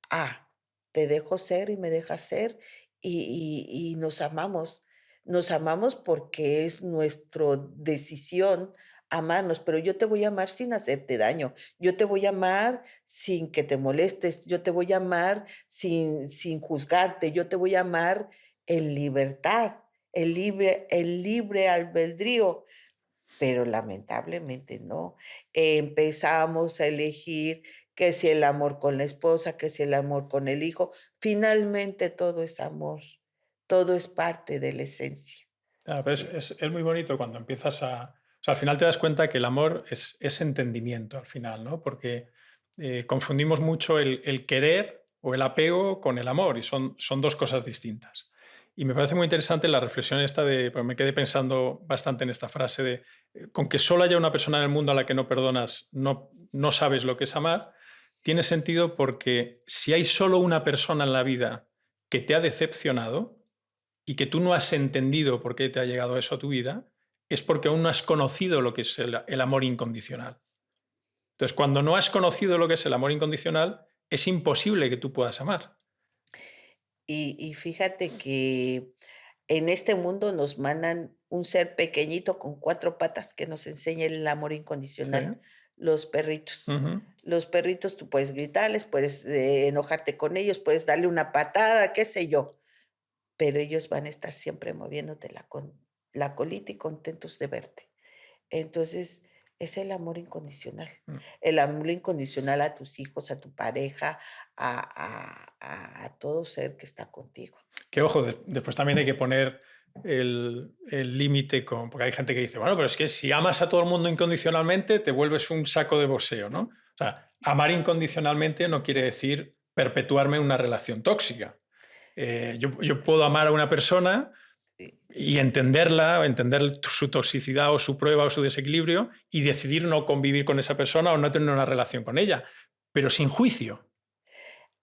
a, te dejo ser y me dejas ser y nos amamos. Nos amamos porque es nuestra decisión amarnos, pero yo te voy a amar sin hacerte daño. Yo te voy a amar sin que te molestes. Yo te voy a amar sin juzgarte. Yo te voy a amar en libertad, el libre albedrío, pero lamentablemente no. Empezamos a elegir que si el amor con la esposa, que si el amor con el hijo. Finalmente todo es amor, todo es parte de la esencia. Ah, pero Sí. es muy bonito cuando empiezas a... O sea, al final te das cuenta que el amor es entendimiento al final, ¿no? Porque confundimos mucho el querer o el apego con el amor y son dos cosas distintas. Y me parece muy interesante la reflexión esta de, pues me quedé pensando bastante en esta frase de, con que solo haya una persona en el mundo a la que no perdonas, no sabes lo que es amar, tiene sentido porque si hay solo una persona en la vida que te ha decepcionado, y que tú no has entendido por qué te ha llegado eso a tu vida, es porque aún no has conocido lo que es el amor incondicional. Entonces, cuando no has conocido lo que es el amor incondicional, es imposible que tú puedas amar. Y fíjate que en este mundo nos mandan un ser pequeñito con 4 patas que nos enseña el amor Sí. incondicional, los perritos. Ujú. Los perritos, tú puedes gritarles, puedes, enojarte con ellos, puedes darle una patada, qué sé yo, pero ellos van a estar siempre moviéndote la colita y contentos de verte. Entonces, es el amor incondicional. mm. El amor incondicional a tus hijos, a tu pareja, a todo ser que está contigo. Que ojo, después también hay que poner el límite con, porque hay gente que dice, bueno, pero es que si amas a todo el mundo incondicionalmente, te vuelves un saco de boxeo, ¿no? O sea, amar incondicionalmente no quiere decir perpetuarme en una relación tóxica. Yo puedo amar a una persona Sí. y entenderla, entender su toxicidad o su prueba o su desequilibrio y decidir no convivir con esa persona o no tener una relación con ella, pero sin juicio.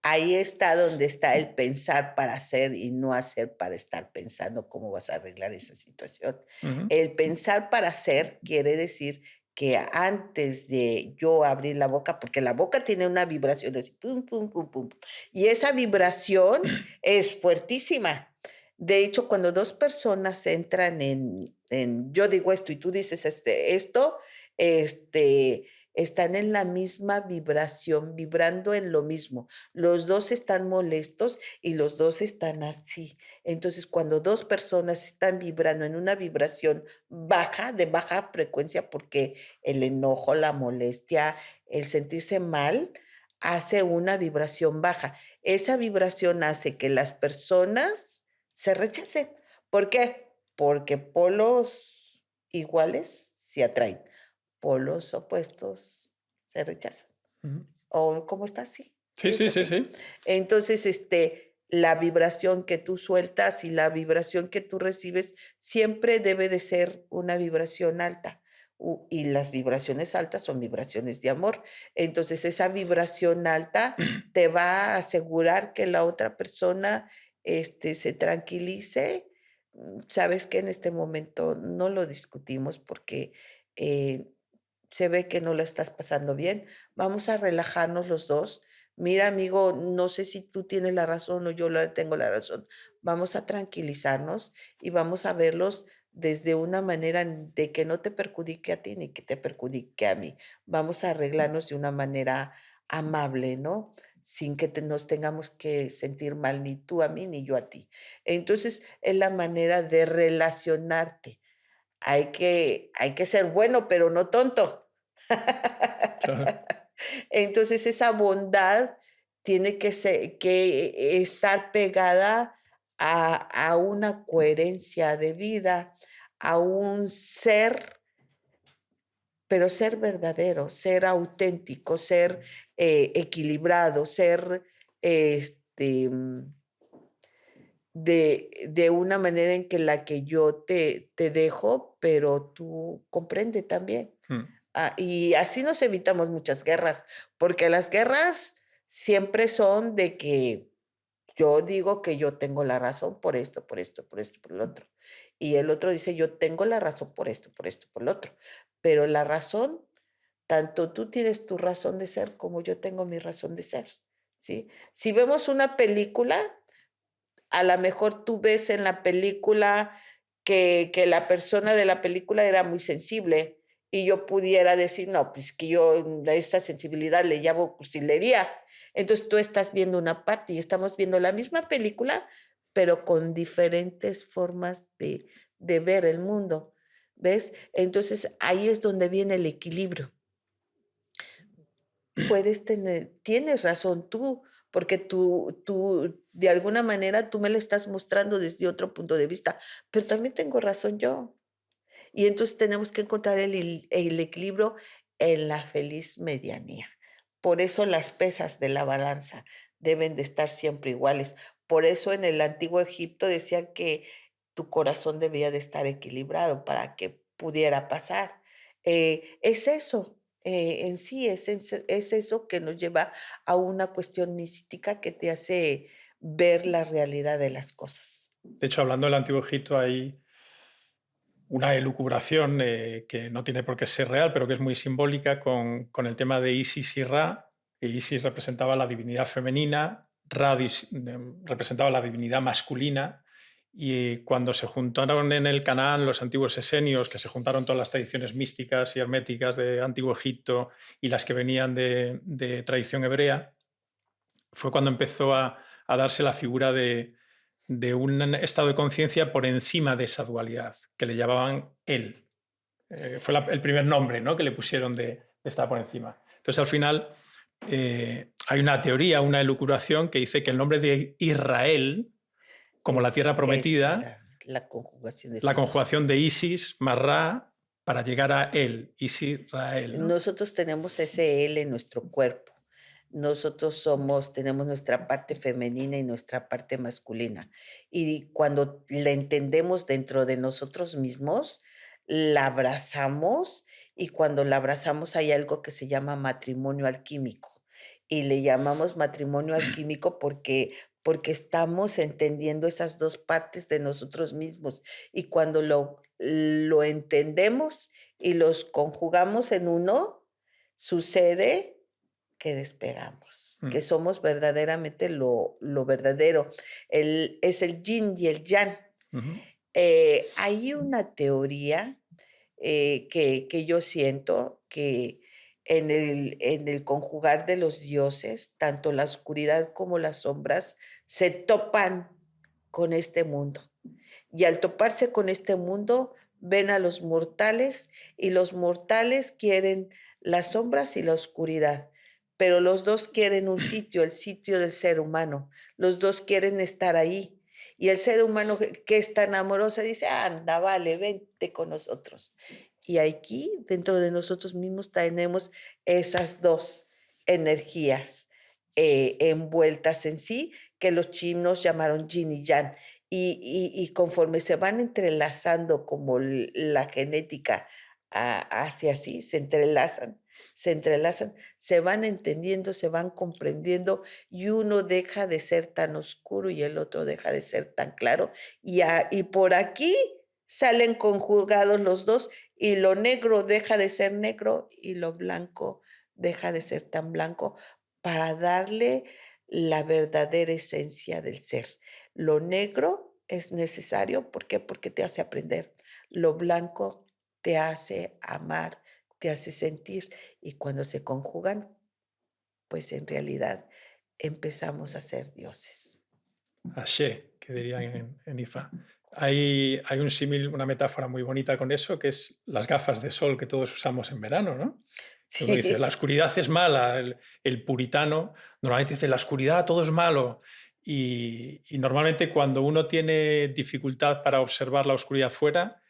Ahí está donde está el pensar para hacer y no hacer para estar pensando cómo vas a arreglar esa situación. Ujú. El pensar para hacer quiere decir que antes de yo abrir la boca, porque la boca tiene una vibración así, pum, pum, pum, pum, y esa vibración es fuertísima. De hecho, cuando 2 personas entran en yo digo esto y tú dices, esto, este, están en la misma vibración, vibrando en lo mismo. Los 2 están molestos y los 2 están así. Entonces, cuando 2 personas están vibrando en una vibración baja, de baja frecuencia, porque el enojo, la molestia, el sentirse mal, hace una vibración baja. Esa vibración hace que las personas se rechacen. ¿Por qué? Porque polos iguales se atraen, polos opuestos se rechazan. Ujú. ¿O cómo está? Sí, Sí, sí es sí, sí, así. sí. Entonces, la vibración que tú sueltas y la vibración que tú recibes siempre debe de ser una vibración alta, y las vibraciones altas son vibraciones de amor. Entonces, esa vibración alta te va a asegurar que la otra persona, se tranquilice. Sabes que en este momento no lo discutimos porque, eh, se ve que no la estás pasando bien. Vamos a relajarnos los 2. Mira, amigo, no sé si tú tienes la razón o yo la tengo la razón. Vamos a tranquilizarnos y vamos a verlos desde una manera de que no te perjudique a ti ni que te perjudique a mí. Vamos a arreglarnos de una manera amable, ¿no? Sin que nos tengamos que sentir mal ni tú a mí ni yo a ti. Entonces, es la manera de relacionarte. Hay que ser bueno, pero no tonto. Claro. Entonces, esa bondad tiene que estar pegada a una coherencia de vida, a un ser, pero ser verdadero, ser auténtico, ser, equilibrado, ser, este, de una manera en que la que yo te dejo, pero tú comprende también. Mm. Y así nos evitamos muchas guerras, porque las guerras siempre son de que yo digo que yo tengo la razón por esto, por esto, por esto, por lo otro. Y el otro dice, yo tengo la razón por esto, por esto, por lo otro. Pero la razón, tanto tú tienes tu razón de ser como yo tengo mi razón de ser, ¿sí? Si vemos una película, a la mejor tú ves en la película que la persona de la película era muy sensible y yo pudiera decir, no, pues que yo a esa sensibilidad le llamo cursilería. Entonces tú estás viendo una parte y estamos viendo la misma película, pero con diferentes formas de ver el mundo, ¿ves? Entonces ahí es donde viene el equilibrio. Tienes razón tú, porque tú, de alguna manera, tú me la estás mostrando desde otro punto de vista, pero también tengo razón yo. Y entonces tenemos que encontrar el equilibrio en la feliz medianía. Por eso las pesas de la balanza deben de estar siempre iguales. Por eso en el antiguo Egipto decían que tu corazón debía de estar equilibrado para que pudiera pasar. Es eso, en sí, es eso que nos lleva a una cuestión mística que te hace ver la realidad de las cosas. De hecho, hablando del Antiguo Egipto, hay una elucubración que no tiene por qué ser real, pero que es muy simbólica con el tema de Isis y Ra, que Isis representaba la divinidad femenina, Ra representaba la divinidad masculina, y cuando se juntaron en el Canaán los antiguos esenios, que se juntaron todas las tradiciones místicas y herméticas de Antiguo Egipto y las que venían de tradición hebrea, fue cuando empezó a darse la figura de un estado de conciencia por encima de esa dualidad, que le llamaban él. Fue el primer nombre, ¿no?, que le pusieron de estar por encima. Entonces, al final, hay una teoría, una elucubración que dice que el nombre de Israel, como la tierra Es prometida, la conjugación de la esos 2. conjugación de Isis más Ra para llegar a él, Israel, ¿no? Nosotros tenemos ese él en nuestro cuerpo. Nosotros tenemos nuestra parte femenina y nuestra parte masculina. Y cuando la entendemos dentro de nosotros mismos, la abrazamos y cuando la abrazamos hay algo que se llama matrimonio alquímico. Y le llamamos matrimonio alquímico porque estamos entendiendo esas 2 partes de nosotros mismos. Y cuando lo entendemos y los conjugamos en uno, sucede que despegamos, que Mm, somos verdaderamente lo verdadero. Es el yin y el yang. ujú. Hay una teoría que yo siento que en el conjugar de los dioses, tanto la oscuridad como las sombras se topan con este mundo. Y al toparse con este mundo, ven a los mortales y los mortales quieren las sombras y la oscuridad, pero los 2 quieren un sitio, el sitio del ser humano. Los 2 quieren estar ahí. Y el ser humano que es tan amoroso dice: "Anda, vale, vente con nosotros". Y aquí, dentro de nosotros mismos, tenemos esas 2 energías, envueltas en sí, que los chinos llamaron yin y yang. Y conforme se van entrelazando como la genética hacia así, se van entendiendo, se van comprendiendo y uno deja de ser tan oscuro y el otro deja de ser tan claro. Y por aquí salen conjugados los 2 y lo negro deja de ser negro y lo blanco deja de ser tan blanco para darle la verdadera esencia del ser. Lo negro es necesario, ¿por qué? Porque te hace aprender. Lo blanco te hace amar, te hace sentir, y cuando se conjugan, pues en realidad empezamos a ser dioses. Ashe, que dirían en Ifa. Hay un símil, una metáfora muy bonita con eso, que es las gafas de sol que todos usamos en verano, ¿no? Que uno dice, la Sí, oscuridad es mala, el puritano normalmente dice, la oscuridad todo es malo. Y normalmente cuando uno tiene dificultad para observar la oscuridad fuera,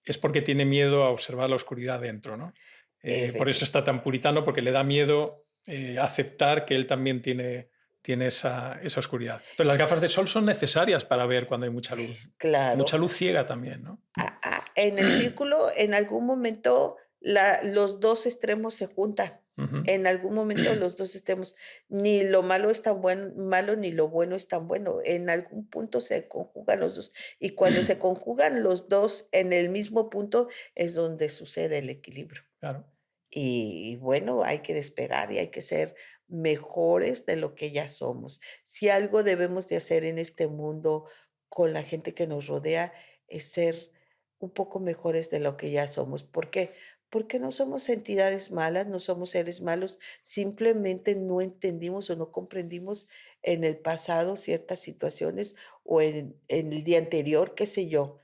es porque tiene miedo a observar la oscuridad dentro, ¿no? Por eso está efectivamente. tan puritano, porque le da miedo aceptar que él también tiene esa oscuridad. Entonces, las gafas de sol son necesarias para ver cuando hay mucha luz. Claro. Mucha luz ciega también, ¿no? En el círculo, en algún momento, los 2 extremos se juntan. Ujú. En algún momento los 2 extremos, ni lo malo es tan malo, ni lo bueno es tan bueno. En algún punto se conjugan los 2 y cuando se conjugan los 2 en el mismo punto, es donde sucede el equilibrio. Claro. Y bueno, hay que despegar y hay que ser mejores de lo que ya somos. Si algo debemos de hacer en este mundo con la gente que nos rodea, es ser un poco mejores de lo que ya somos. ¿Por qué? Porque no somos entidades malas, no somos seres malos, simplemente no entendimos o no comprendimos en el pasado ciertas situaciones o en el día anterior, qué sé yo.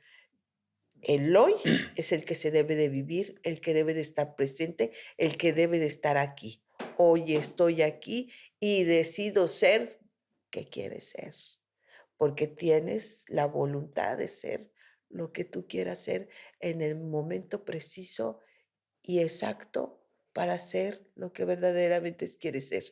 El hoy es el que se debe de vivir, el que debe de estar presente, el que debe de estar aquí. Hoy estoy aquí y decido ser qué quieres ser, porque tienes la voluntad de ser lo que tú quieras ser en el momento preciso y exacto para ser lo que verdaderamente quieres ser.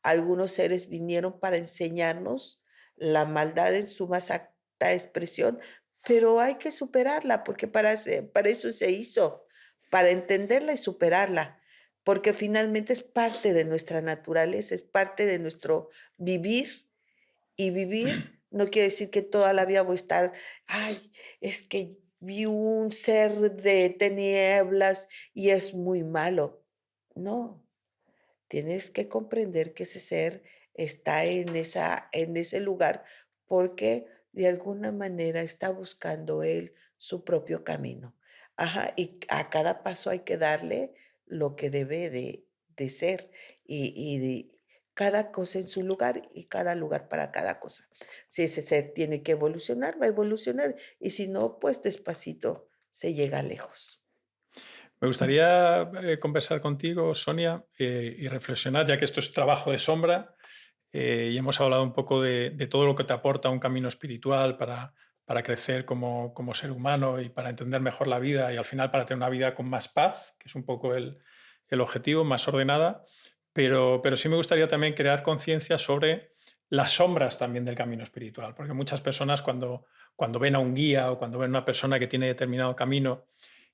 Algunos seres vinieron para enseñarnos la maldad en su más alta expresión, pero hay que superarla porque para eso se hizo, para entenderla y superarla, porque finalmente es parte de nuestra naturaleza, es parte de nuestro vivir y vivir no quiere decir que toda la vida voy a estar, ay, es que vi un ser de tinieblas y es muy malo. No, tienes que comprender que ese ser está en ese lugar porque de alguna manera está buscando él su propio camino. Ajá, y a cada paso hay que darle lo que debe de ser y de cada cosa en su lugar y cada lugar para cada cosa. Si ese ser tiene que evolucionar, va a evolucionar y si no, pues despacito se llega lejos. Me gustaría conversar contigo, Sonia, y reflexionar, ya que esto es trabajo de sombra, y hemos hablado un poco de todo lo que te aporta un camino espiritual para crecer como ser humano y para entender mejor la vida y al final para tener una vida con más paz, que es un poco el objetivo, más ordenada. Pero sí me gustaría también crear conciencia sobre las sombras también del camino espiritual, porque muchas personas cuando ven a un guía o cuando ven a una persona que tiene determinado camino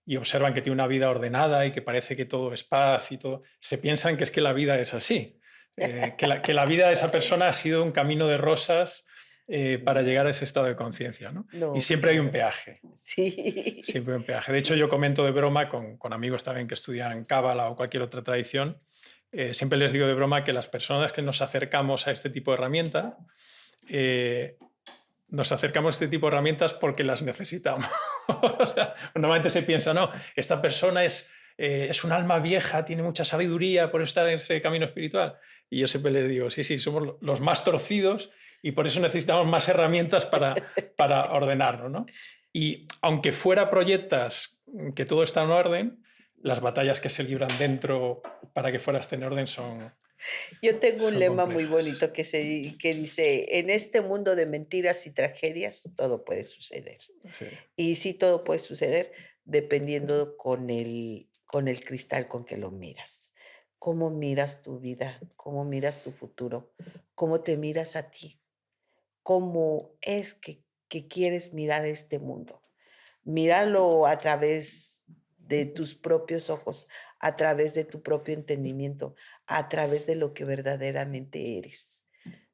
y observan que tiene una vida ordenada y que parece que todo es paz y todo, se piensan que es que la vida es así, que la vida de esa persona ha sido un camino de rosas para llegar a ese estado de conciencia, ¿no? Y No, siempre hay un claro. peaje, Sí, siempre hay un peaje. De hecho, sí. yo comento de broma con amigos también que estudian Cábala o cualquier otra tradición, siempre les digo de broma que las personas que nos acercamos a este tipo de herramienta, eh, nos acercamos a este tipo de herramientas porque las necesitamos. O sea, normalmente se piensa, no, esta persona es un alma vieja, tiene mucha sabiduría por estar en ese camino espiritual. Y yo siempre les digo, sí, sí, somos los más torcidos y por eso necesitamos más herramientas para ordenarlo, ¿no? Y aunque fuera proyectas que todo está en orden, las batallas que se libran dentro para que fuera este en orden Yo tengo un son lema muy complejas. bonito que dice: "En este mundo de mentiras y tragedias, todo puede suceder". Sí, Y sí, todo puede suceder dependiendo con el cristal con que lo miras. Cómo miras tu vida, cómo miras tu futuro, cómo te miras a ti, cómo es que quieres mirar este mundo. Míralo a través de tus propios ojos, a través de tu propio entendimiento, a través de lo que verdaderamente eres.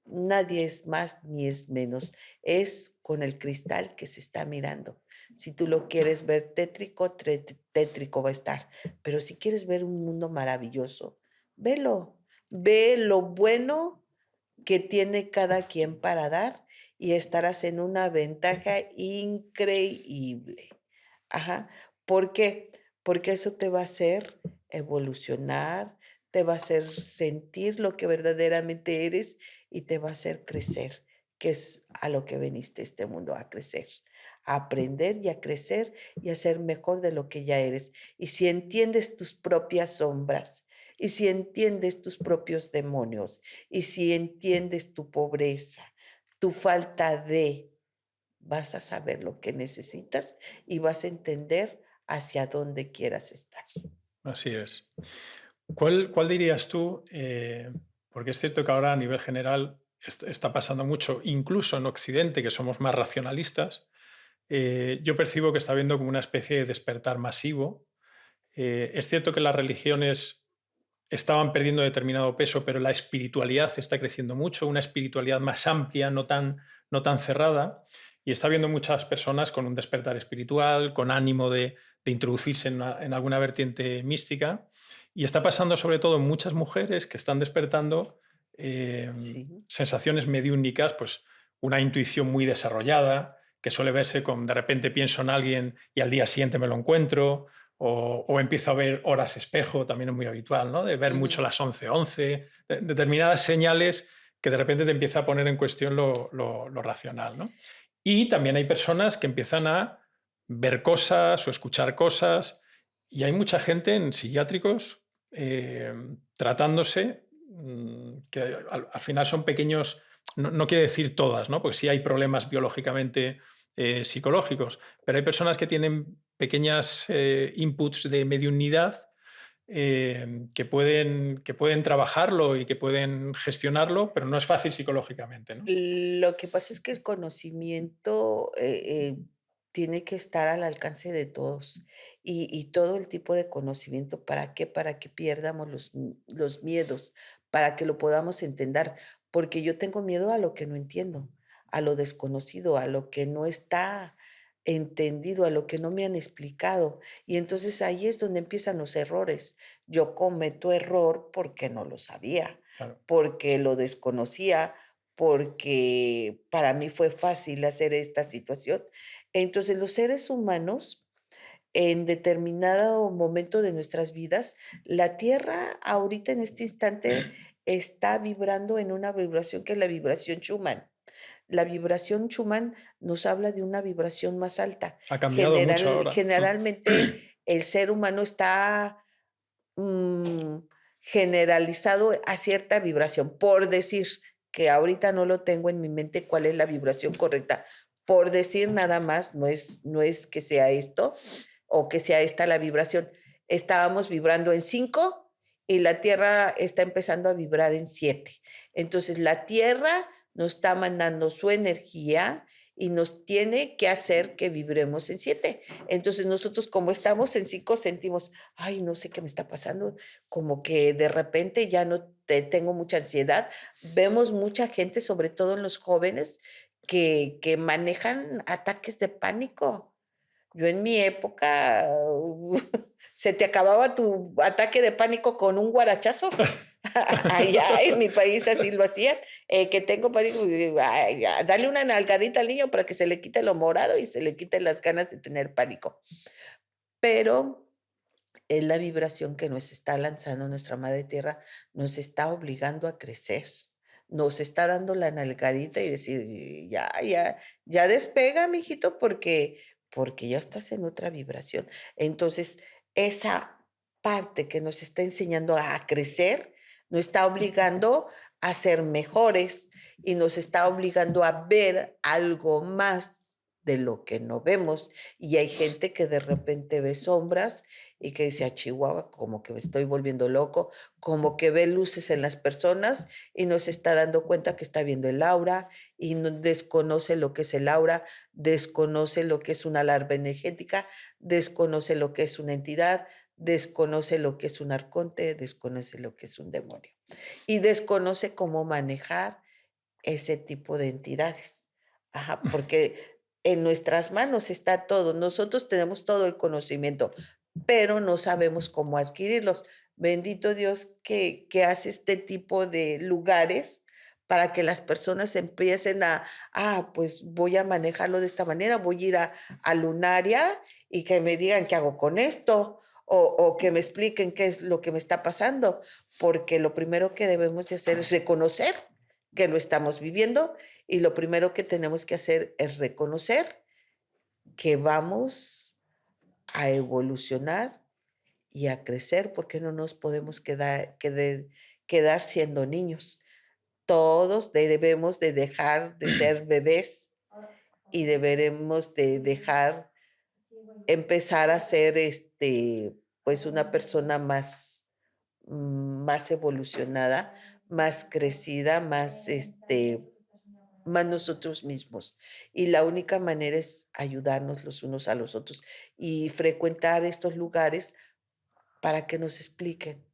Nadie es más ni es menos, es con el cristal que se está mirando. Si tú lo quieres ver tétrico, tétrico va a estar, pero si quieres ver un mundo maravilloso, velo, ve lo bueno que tiene cada quien para dar y estarás en una ventaja increíble. Ajá, ¿por qué? Porque eso te va a hacer evolucionar, te va a hacer sentir lo que verdaderamente eres y te va a hacer crecer, que es a lo que veniste a este mundo, a crecer, a aprender y a crecer y a ser mejor de lo que ya eres. Y si entiendes tus propias sombras, y si entiendes tus propios demonios, y si entiendes tu pobreza, tu falta de, vas a saber lo que necesitas y vas a entender hacia dónde quieras estar. así es. ¿Cuál dirías tú? Porque es cierto que ahora a nivel general está pasando mucho, incluso en Occidente, que somos más racionalistas. Yo percibo que está habiendo como una especie de despertar masivo. Es cierto que las religiones estaban perdiendo determinado peso, pero la espiritualidad está creciendo mucho, una espiritualidad más amplia, no tan cerrada. Y está habiendo muchas personas con un despertar espiritual, con ánimo de introducirse en alguna vertiente mística. Y está pasando sobre todo en muchas mujeres que están despertando eh, Sí. sensaciones mediúnicas, pues una intuición muy desarrollada, que suele verse con de repente pienso en alguien y al día siguiente me lo encuentro, o empiezo a ver horas espejo, también es muy habitual, ¿no? De ver mucho Ujú. las 11:11, determinadas señales que de repente te empieza a poner en cuestión lo racional, ¿no? Y también hay personas que empiezan a ver cosas o escuchar cosas, y hay mucha gente en psiquiátricos tratándose, que al final son pequeños, no quiere decir todas, ¿no? Porque sí hay problemas biológicamente psicológicos, pero hay personas que tienen pequeñas inputs de mediunidad que pueden trabajarlo y que pueden gestionarlo, pero no es fácil psicológicamente, ¿no? Lo que pasa es que el conocimiento, tiene que estar al alcance de todos, y todo el tipo de conocimiento, ¿para qué? Para que pierdamos los miedos, para que lo podamos entender, porque yo tengo miedo a lo que no entiendo, a lo desconocido, a lo que no está entendido, a lo que no me han explicado, y entonces ahí es donde empiezan los errores. Yo cometo error porque no lo sabía, Claro. porque lo desconocía, porque para mí fue fácil hacer esta situación. Entonces, los seres humanos, en determinado momento de nuestras vidas, la Tierra ahorita en este instante está vibrando en una vibración que es la vibración Schumann. La vibración Schumann nos habla de una vibración más alta. Ha cambiado mucho ahora. Generalmente el ser humano está mm, generalizado a cierta vibración, por decir, que ahorita no lo tengo en mi mente cuál es la vibración correcta, por decir nada más, no es que sea esto o que sea esta la vibración. Estábamos vibrando en 5 y la Tierra está empezando a vibrar en 7. Entonces, la Tierra nos está mandando su energía y nos tiene que hacer que vibremos en 7. Entonces, nosotros como estamos en 5 sentimos, ay, no sé qué me está pasando, como que de repente ya no tengo mucha ansiedad. Vemos mucha gente, sobre todo en los jóvenes, que manejan ataques de pánico. Yo en mi época, se te acababa tu ataque de pánico con un guarachazo. Allá en mi país así lo hacían, que tengo pánico, y digo: "Ay, ya, dale una nalgadita al niño para que se le quite lo morado y se le quiten las ganas de tener pánico". Pero es la vibración que nos está lanzando nuestra madre tierra, nos está obligando a crecer, nos está dando la nalgadita y decir: "Ya, ya, ya despega, mijito, porque ya estás en otra vibración". Entonces, esa parte que nos está enseñando a crecer, nos está obligando a ser mejores y nos está obligando a ver algo más de lo que no vemos. Y hay gente que de repente ve sombras y que dice: "A Chihuahua, como que me estoy volviendo loco", como que ve luces en las personas y no se está dando cuenta que está viendo el aura y no desconoce lo que es el aura, desconoce lo que es una alarma energética, desconoce lo que es una entidad, desconoce lo que es un arconte, desconoce lo que es un demonio y desconoce cómo manejar ese tipo de entidades. Ajá, porque en nuestras manos está todo. Nosotros tenemos todo el conocimiento, pero no sabemos cómo adquirirlos. Bendito Dios que hace este tipo de lugares para que las personas empiecen pues voy a manejarlo de esta manera, voy a ir a Lunaria y que me digan qué hago con esto, o que me expliquen qué es lo que me está pasando, porque lo primero que debemos de hacer es reconocer que lo estamos viviendo y lo primero que tenemos que hacer es reconocer que vamos a evolucionar y a crecer porque no nos podemos quedar siendo niños. Todos debemos de dejar de ser bebés y deberemos de dejar empezar a ser, pues, una persona más evolucionada, más crecida, más nosotros mismos. Y la única manera es ayudarnos los unos a los otros y frecuentar estos lugares para que nos expliquen,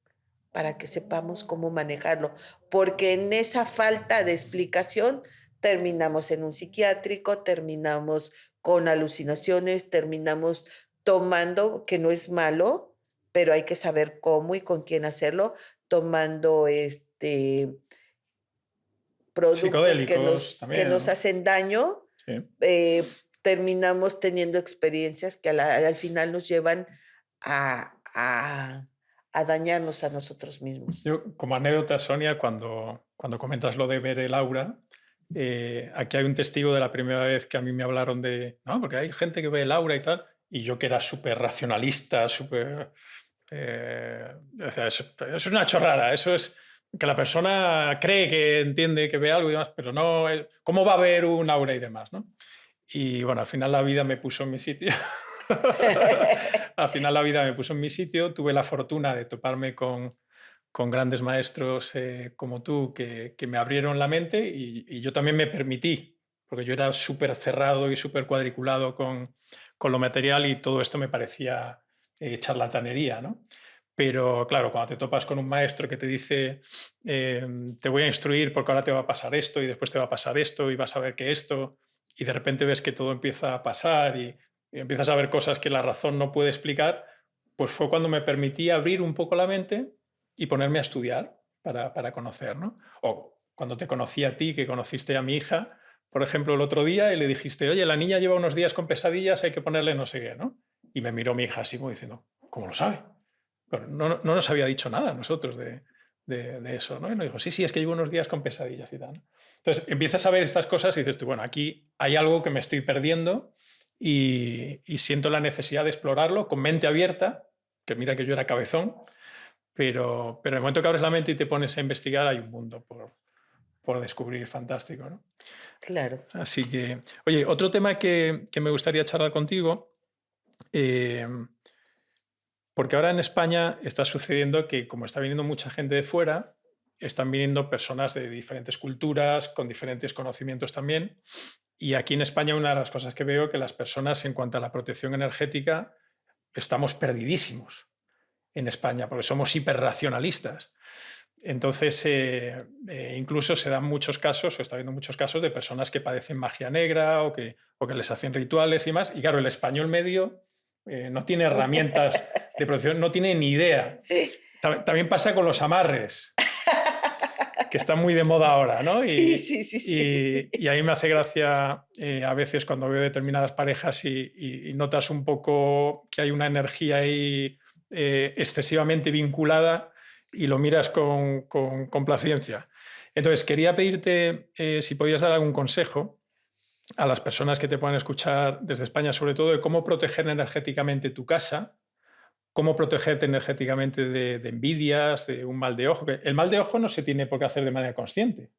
para que sepamos cómo manejarlo, porque en esa falta de explicación terminamos en un psiquiátrico, terminamos con alucinaciones, terminamos tomando, que no es malo, pero hay que saber cómo y con quién hacerlo, tomando, productos que Psicodélicos nos que también, nos ¿no? hacen daño, Sí. terminamos teniendo experiencias que al final nos llevan a dañarnos a nosotros mismos. Yo, como anécdota, Sonia, cuando comentas lo de ver el aura, aquí hay un testigo de la primera vez que a mí me hablaron de, no, porque hay gente que ve el aura y tal, y yo que era súper racionalista, súper... decía, eso es una chorrada, eso es que la persona cree que entiende, que ve algo y demás, pero no, ¿cómo va a ver un aura y demás, ¿no? Y bueno, al final la vida me puso en mi sitio. Al final la vida me puso en mi sitio, tuve la fortuna de toparme con grandes maestros como tú que me abrieron la mente y yo también me permití, porque yo era súper cerrado y súper cuadriculado con lo material y todo esto me parecía charlatanería, ¿no? Pero claro, cuando te topas con un maestro que te dice, te voy a instruir porque ahora te va a pasar esto y después te va a pasar esto y vas a ver que esto, y de repente ves que todo empieza a pasar y empiezas a ver cosas que la razón no puede explicar, pues fue cuando me permití abrir un poco la mente y ponerme a estudiar para conocer, ¿no? O cuando te conocí a ti, que conociste a mi hija, por ejemplo, el otro día y le dijiste, oye, la niña lleva unos días con pesadillas, hay que ponerle no sé qué, ¿no? Y me miró mi hija así como diciendo, ¿cómo lo sabe? Bueno, no nos había dicho nada a nosotros de eso, ¿no? Y nos dijo, sí, sí, es que llevo unos días con pesadillas y tal, ¿no? Entonces empiezas a ver estas cosas y dices tú, bueno, aquí hay algo que me estoy perdiendo y siento la necesidad de explorarlo con mente abierta, que mira que yo era cabezón, pero en el momento que abres la mente y te pones a investigar hay un mundo por descubrir fantástico, ¿no? Claro, Así que, oye, otro tema que me gustaría charlar contigo, eh, porque ahora en España está sucediendo que como está viniendo mucha gente de fuera, están viniendo personas de diferentes culturas, con diferentes conocimientos también. Y aquí en España una de las cosas que veo que las personas en cuanto a la protección energética estamos perdidísimos en España, porque somos hiperracionalistas. Entonces, incluso se dan muchos casos, o está habiendo muchos casos de personas que padecen magia negra o que les hacen rituales y más. Y claro, el español medio no tiene herramientas de protección, no tiene ni idea. También pasa con los amarres, que están muy de moda ahora, ¿no? sí, sí, sí, sí. Y a mí me hace gracia a veces cuando veo determinadas parejas y notas un poco que hay una energía ahí excesivamente vinculada y lo miras con complacencia. Entonces, quería pedirte si podías dar algún consejo a las personas que te puedan escuchar desde España, sobre todo de cómo proteger energéticamente tu casa, cómo protegerte energéticamente de envidias, de un mal de ojo. Que el mal de ojo no se tiene por qué hacer de manera consciente.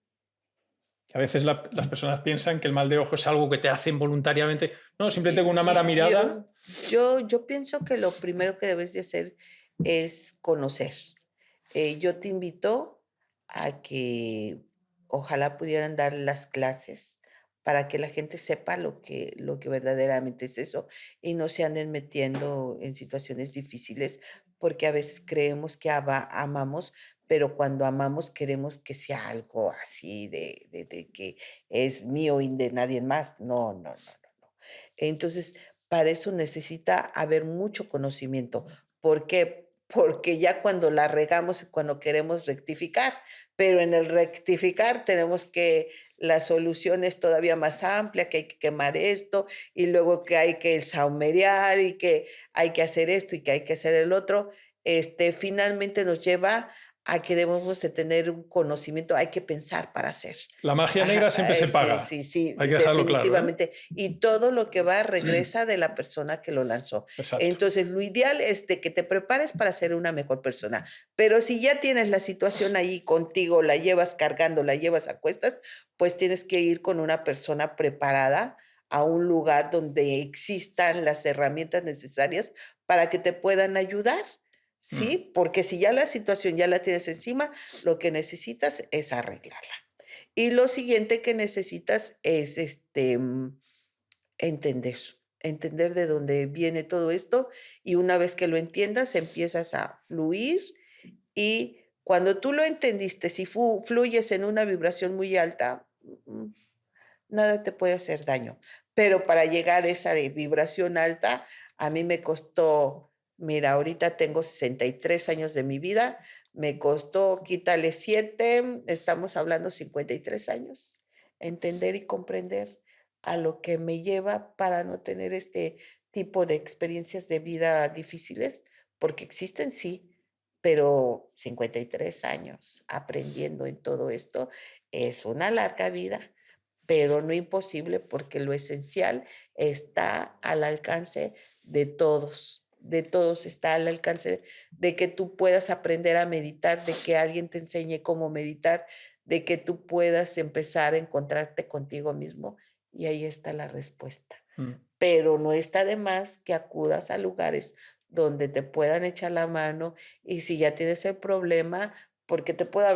A veces las personas piensan que el mal de ojo es algo que te hacen voluntariamente. No, simplemente con una mala mirada. Yo pienso que lo primero que debes de hacer es conocer. Yo te invito a que ojalá pudieran dar las clases para que la gente sepa lo que verdaderamente es eso y no se anden metiendo en situaciones difíciles, porque a veces creemos que amamos, pero cuando amamos queremos que sea algo así de que es mío y de nadie más. No, no, no, no, no. Entonces, para eso necesita haber mucho conocimiento. ¿Por qué? Porque ya cuando la regamos es cuando queremos rectificar, pero en el rectificar tenemos que la solución es todavía más amplia, que hay que quemar esto, y luego que hay que saumerear, y que hay que hacer esto, y que hay que hacer el otro. Finalmente nos lleva a que debemos de tener un conocimiento, hay que pensar para hacer. La magia Ajá, negra siempre se sí, paga. sí, sí, Hay que dejarlo claro, ¿eh? definitivamente. Y todo lo que va regresa de la persona que lo lanzó. Exacto. Entonces, lo ideal es de que te prepares para ser una mejor persona. Pero si ya tienes la situación ahí contigo, la llevas cargando, la llevas a cuestas, pues tienes que ir con una persona preparada a un lugar donde existan las herramientas necesarias para que te puedan ayudar. Mm. ¿Sí? Porque si ya la situación ya la tienes encima, lo que necesitas es arreglarla. Y lo siguiente que necesitas es, entender, entender de dónde viene todo esto, y una vez que lo entiendas, empiezas a fluir, y cuando tú lo entendiste, si fluyes en una vibración muy alta, nada te puede hacer daño. Pero para llegar a esa de vibración alta, a mí me costó, mira, ahorita tengo 63 años de mi vida, me costó, quítale 7, estamos hablando 53 años, entender y comprender a lo que me lleva para no tener este tipo de experiencias de vida difíciles, porque existen, sí, pero 53 años aprendiendo en todo esto es una larga vida, pero no imposible, porque lo esencial está al alcance de todos está al alcance de que tú puedas aprender a meditar, de que alguien te enseñe cómo meditar, de que tú puedas empezar a encontrarte contigo mismo, y ahí está la respuesta. Mm. Pero no está de más que acudas a lugares donde te puedan echar la mano, y si ya tienes el problema, porque te puedo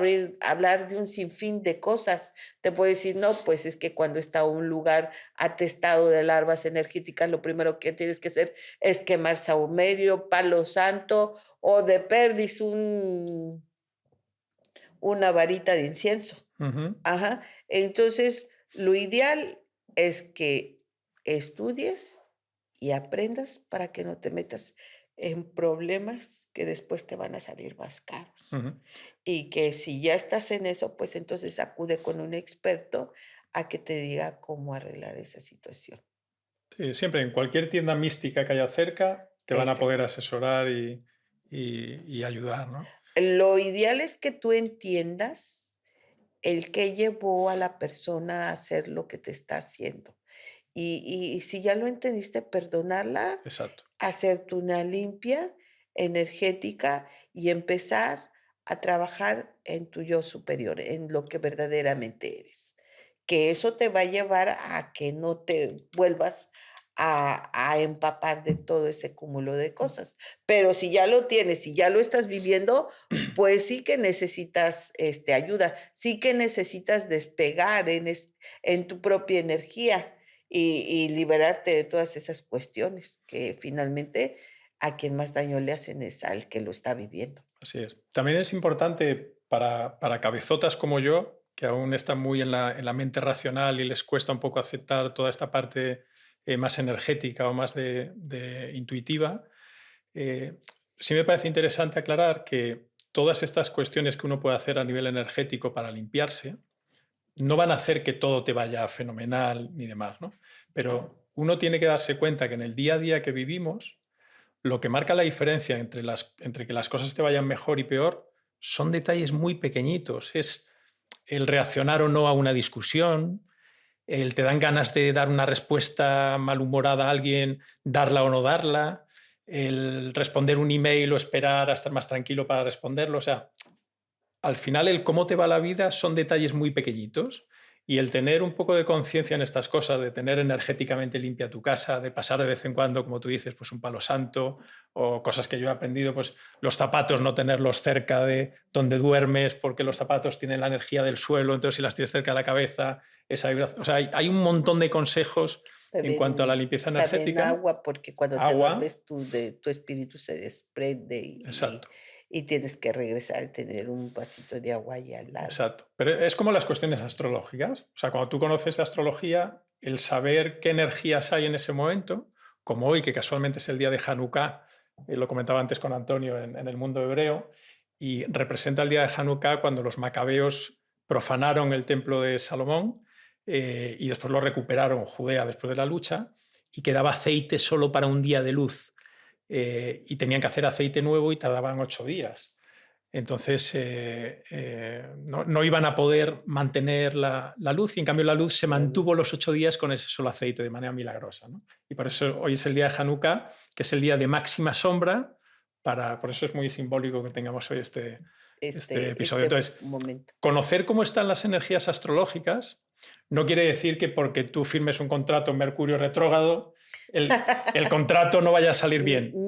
hablar de un sinfín de cosas. Te puedo decir, no, pues es que cuando está un lugar atestado de larvas energéticas, lo primero que tienes que hacer es quemar saumerio, palo santo o de perdiz una varita de incienso. Ujú. Ajá. Entonces, lo ideal es que estudies y aprendas para que no te metas en problemas que después te van a salir más caros. Ujú. Y que si ya estás en eso, pues entonces acude con un experto a que te diga cómo arreglar esa situación. Sí, siempre en cualquier tienda mística que haya cerca te van a poder Exacto. asesorar y ayudar, ¿no? Lo ideal es que tú entiendas el qué llevó a la persona a hacer lo que te está haciendo. y si ya lo entendiste, perdonarla, exacto. hacerte una limpia energética y empezar a trabajar en tu yo superior, en lo que verdaderamente eres. Que eso te va a llevar a que no te vuelvas a empapar de todo ese cúmulo de cosas. Pero si ya lo tienes, si ya lo estás viviendo, pues sí que necesitas, ayuda, sí que necesitas despegar en tu propia energía y liberarte de todas esas cuestiones que finalmente a quien más daño le hacen es al que lo está viviendo. Así es. También es importante para cabezotas como yo, que aún están muy en la mente racional y les cuesta un poco aceptar toda esta parte más energética o más de intuitiva, eh, sí me parece interesante aclarar que todas estas cuestiones que uno puede hacer a nivel energético para limpiarse no van a hacer que todo te vaya fenomenal ni demás, ¿no? Pero uno tiene que darse cuenta que en el día a día que vivimos, lo que marca la diferencia entre que las cosas te vayan mejor y peor son detalles muy pequeñitos. Es el reaccionar o no a una discusión, el te dan ganas de dar una respuesta malhumorada a alguien, darla o no darla, el responder un email o esperar a estar más tranquilo para responderlo. O sea, al final el cómo te va la vida son detalles muy pequeñitos y el tener un poco de conciencia en estas cosas, de tener energéticamente limpia tu casa, de pasar de vez en cuando, como tú dices, pues un palo santo o cosas que yo he aprendido, pues los zapatos no tenerlos cerca de donde duermes porque los zapatos tienen la energía del suelo, entonces si las tienes cerca de la cabeza, esa vibración. O sea, hay un montón de consejos en cuanto a la También limpieza también energética. agua, porque cuando te Agua, duermes tu espíritu se desprende exacto. y tienes que regresar a tener un vasito de agua ahí al lado. Exacto. Pero es como las cuestiones astrológicas. O sea, cuando tú conoces de astrología, el saber qué energías hay en ese momento, como hoy, que casualmente es el día de Hanukkah, lo comentaba antes con Antonio en el mundo hebreo, y representa el día de Hanukkah cuando los macabeos profanaron el templo de Salomón y después lo recuperaron Judea después de la lucha y quedaba aceite solo para un día de luz. Y tenían que hacer aceite nuevo y tardaban 8 días. Entonces, no iban a poder mantener la luz y en cambio la luz se La mantuvo luz. los 8 días con ese solo aceite de manera milagrosa, ¿no? Y por eso hoy es el día de Hanukkah, que es el día de máxima sombra, por eso es muy simbólico que tengamos hoy este episodio. Este Entonces, momento. conocer cómo están las energías astrológicas no quiere decir que porque tú firmes un contrato en Mercurio retrógrado, el contrato no vaya a salir bien, Mi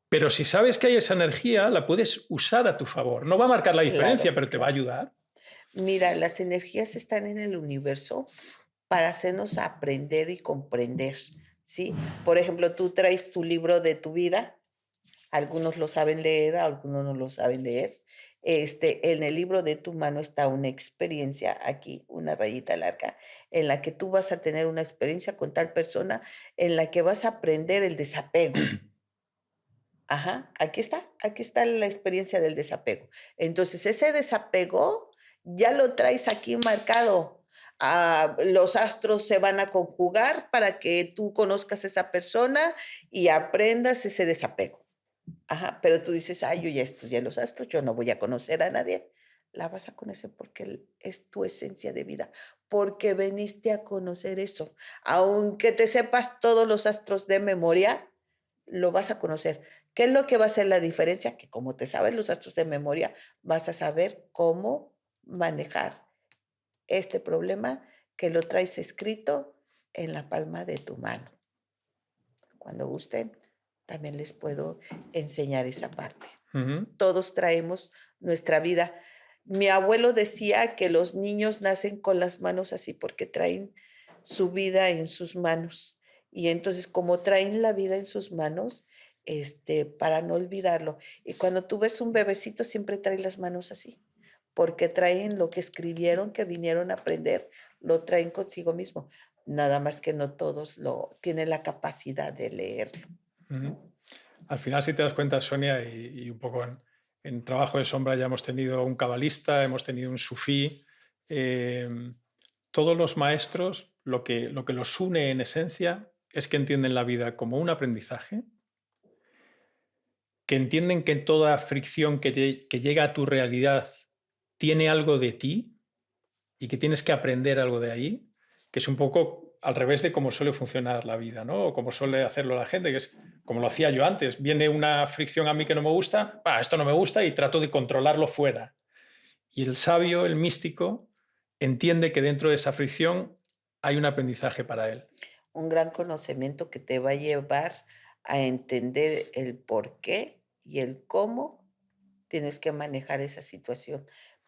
pero si sabes que hay esa energía, la puedes usar a tu favor. No va a marcar la diferencia, claro, pero te va a claro. ayudar. Mira, las energías están en el universo para hacernos aprender y comprender, ¿sí? Por ejemplo, tú traes tu libro de tu vida. Algunos lo saben leer, algunos no lo saben leer. En el libro de tu mano está una experiencia, aquí una rayita larga, en la que tú vas a tener una experiencia con tal persona, en la que vas a aprender el desapego. Ajá, aquí está la experiencia del desapego. Entonces, ese desapego ya lo traes aquí marcado. Los astros se van a conjugar para que tú conozcas a esa persona y aprendas ese desapego. Ajá, pero tú dices: "Ay, yo ya estudié los astros, yo no voy a conocer a nadie". La vas a conocer porque es tu esencia de vida, porque veniste a conocer eso. Aunque te sepas todos los astros de memoria, lo vas a conocer. ¿Qué es lo que va a hacer la diferencia? Que como te sabes los astros de memoria, vas a saber cómo manejar este problema que lo traes escrito en la palma de tu mano. Cuando gusten, también les puedo enseñar esa parte. Ujú. Todos traemos nuestra vida. Mi abuelo decía que los niños nacen con las manos así porque traen su vida en sus manos. Y entonces, como traen la vida en sus manos, para no olvidarlo. Y cuando tú ves un bebecito, siempre trae las manos así, porque traen lo que escribieron, que vinieron a aprender, lo traen consigo mismo. Nada más que no todos lo tienen la capacidad de leerlo. Ujú. Al final, si te das cuenta, Sonia, y un poco en trabajo de sombra ya hemos tenido un cabalista, hemos tenido un sufí, eh, todos los maestros, lo que los une en esencia es que entienden la vida como un aprendizaje, que entienden que toda fricción que llega a tu realidad tiene algo de ti y que tienes que aprender algo de ahí, que es un poco al revés de cómo suele funcionar la vida, ¿no? O como suele hacerlo la gente, que es como lo hacía yo antes. Viene una fricción a mí que no me gusta, esto no me gusta y trato de controlarlo fuera. Y el sabio, el místico, entiende que dentro de esa fricción hay un aprendizaje para él. Un gran conocimiento que te va a llevar a entender el por qué y el cómo tienes que manejar esa situación.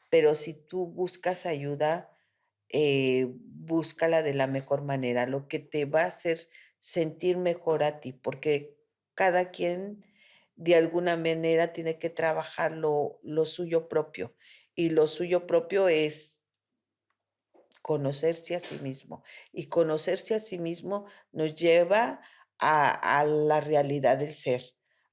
Pero si tú buscas ayuda, búscala de la mejor manera, lo que te va a hacer sentir mejor a ti, porque cada quien de alguna manera tiene que trabajar lo suyo propio, y lo suyo propio es conocerse a sí mismo. Y conocerse a sí mismo nos lleva a la realidad del ser,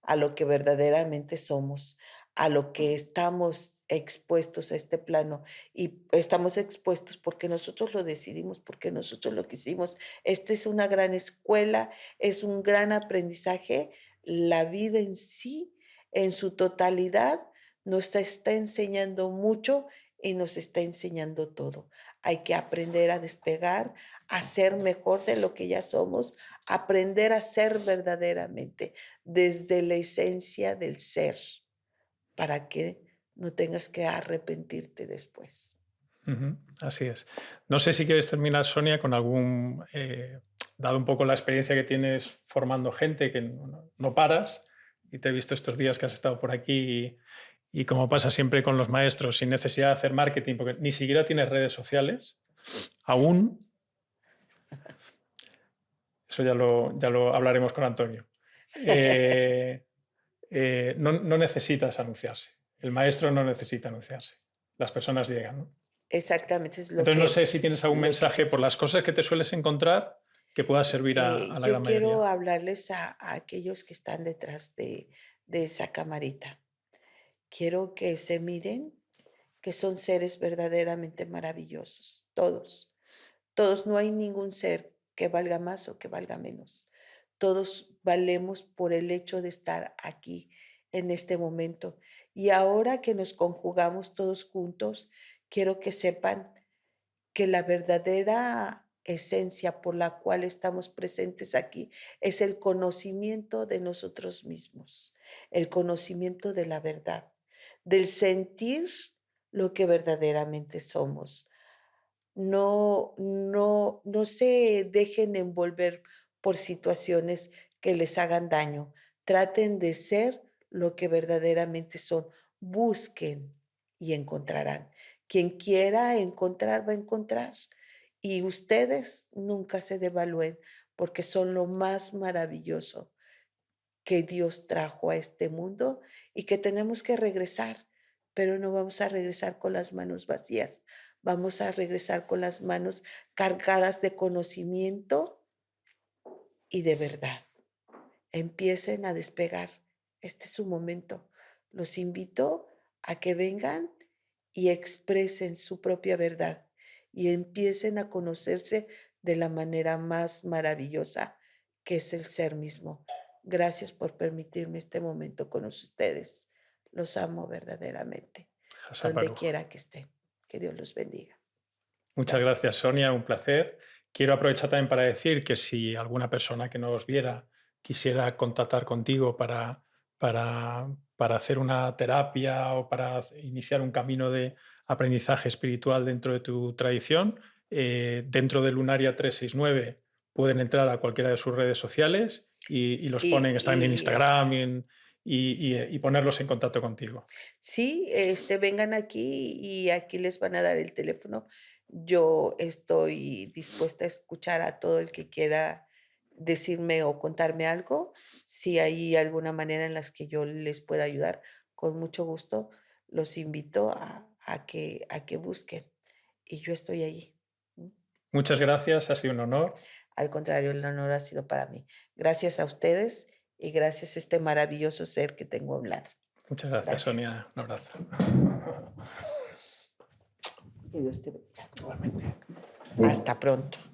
a lo que verdaderamente somos, a lo que estamos expuestos a este plano. Y estamos expuestos porque nosotros lo decidimos, porque nosotros lo quisimos. Esta es una gran escuela, es un gran aprendizaje. La vida en sí, en su totalidad, nos está enseñando mucho y nos está enseñando todo. Hay que aprender a despegar, a ser mejor de lo que ya somos, aprender a ser verdaderamente desde la esencia del ser, para que no tengas que arrepentirte después. Ujú, así es. No sé si quieres terminar, Sonia, con algún, dado un poco la experiencia que tienes formando gente, que no paras, y te he visto estos días que has estado por aquí y como pasa siempre con los maestros, sin necesidad de hacer marketing, porque ni siquiera tienes redes sociales, aún, eso ya lo hablaremos con Antonio. Eh, no necesitas anunciarse. El maestro no necesita anunciarse. Las personas llegan, ¿no? Exactamente, es Entonces, no sé si tienes algún lo que mensaje por pienso. las cosas que te sueles encontrar que pueda servir a la Yo gran quiero mayoría. hablarles a aquellos que están detrás de esa camarita. Quiero que se miren, que son seres verdaderamente maravillosos, todos. Todos, no hay ningún ser que valga más o que valga menos. Todos valemos por el hecho de estar aquí en este momento. Y ahora que nos conjugamos todos juntos, quiero que sepan que la verdadera esencia por la cual estamos presentes aquí es el conocimiento de nosotros mismos, el conocimiento de la verdad, del sentir lo que verdaderamente somos. No se dejen envolver por situaciones que les hagan daño. Traten de ser lo que verdaderamente son. Busquen y encontrarán. Quien quiera encontrar, va a encontrar. Y ustedes nunca se devalúen porque son lo más maravilloso que Dios trajo a este mundo y que tenemos que regresar, pero no vamos a regresar con las manos vacías, vamos a regresar con las manos cargadas de conocimiento y de verdad. Empiecen a despegar. Este es su momento. Los invito a que vengan y expresen su propia verdad y empiecen a conocerse de la manera más maravillosa que es el ser mismo. Gracias por permitirme este momento con ustedes. Los amo verdaderamente, donde Hasaparuj. quiera que estén. Que Dios los bendiga. Muchas gracias, Gracias. Sonia, un placer. Quiero aprovechar también para decir que si alguna persona que nos viera quisiera contactar contigo para hacer una terapia o para iniciar un camino de aprendizaje espiritual dentro de tu tradición, dentro de Lunaria 369 pueden entrar a cualquiera de sus redes sociales y los Y, ponen, están en y Instagram y ponerlos en contacto contigo. Sí, vengan aquí y aquí les van a dar el teléfono. Yo estoy dispuesta a escuchar a todo el que quiera decirme o contarme algo. Si hay alguna manera en las que yo les pueda ayudar, con mucho gusto los invito a que busquen y yo estoy ahí. ¿Mm? Muchas gracias, ha sido un honor. Al contrario, el honor ha sido para mí. Gracias a ustedes y gracias a este maravilloso ser que tengo a un lado. Muchas gracias, Gracias. Sonia. Un abrazo. Que Dios te bendiga. Igualmente. Hasta pronto.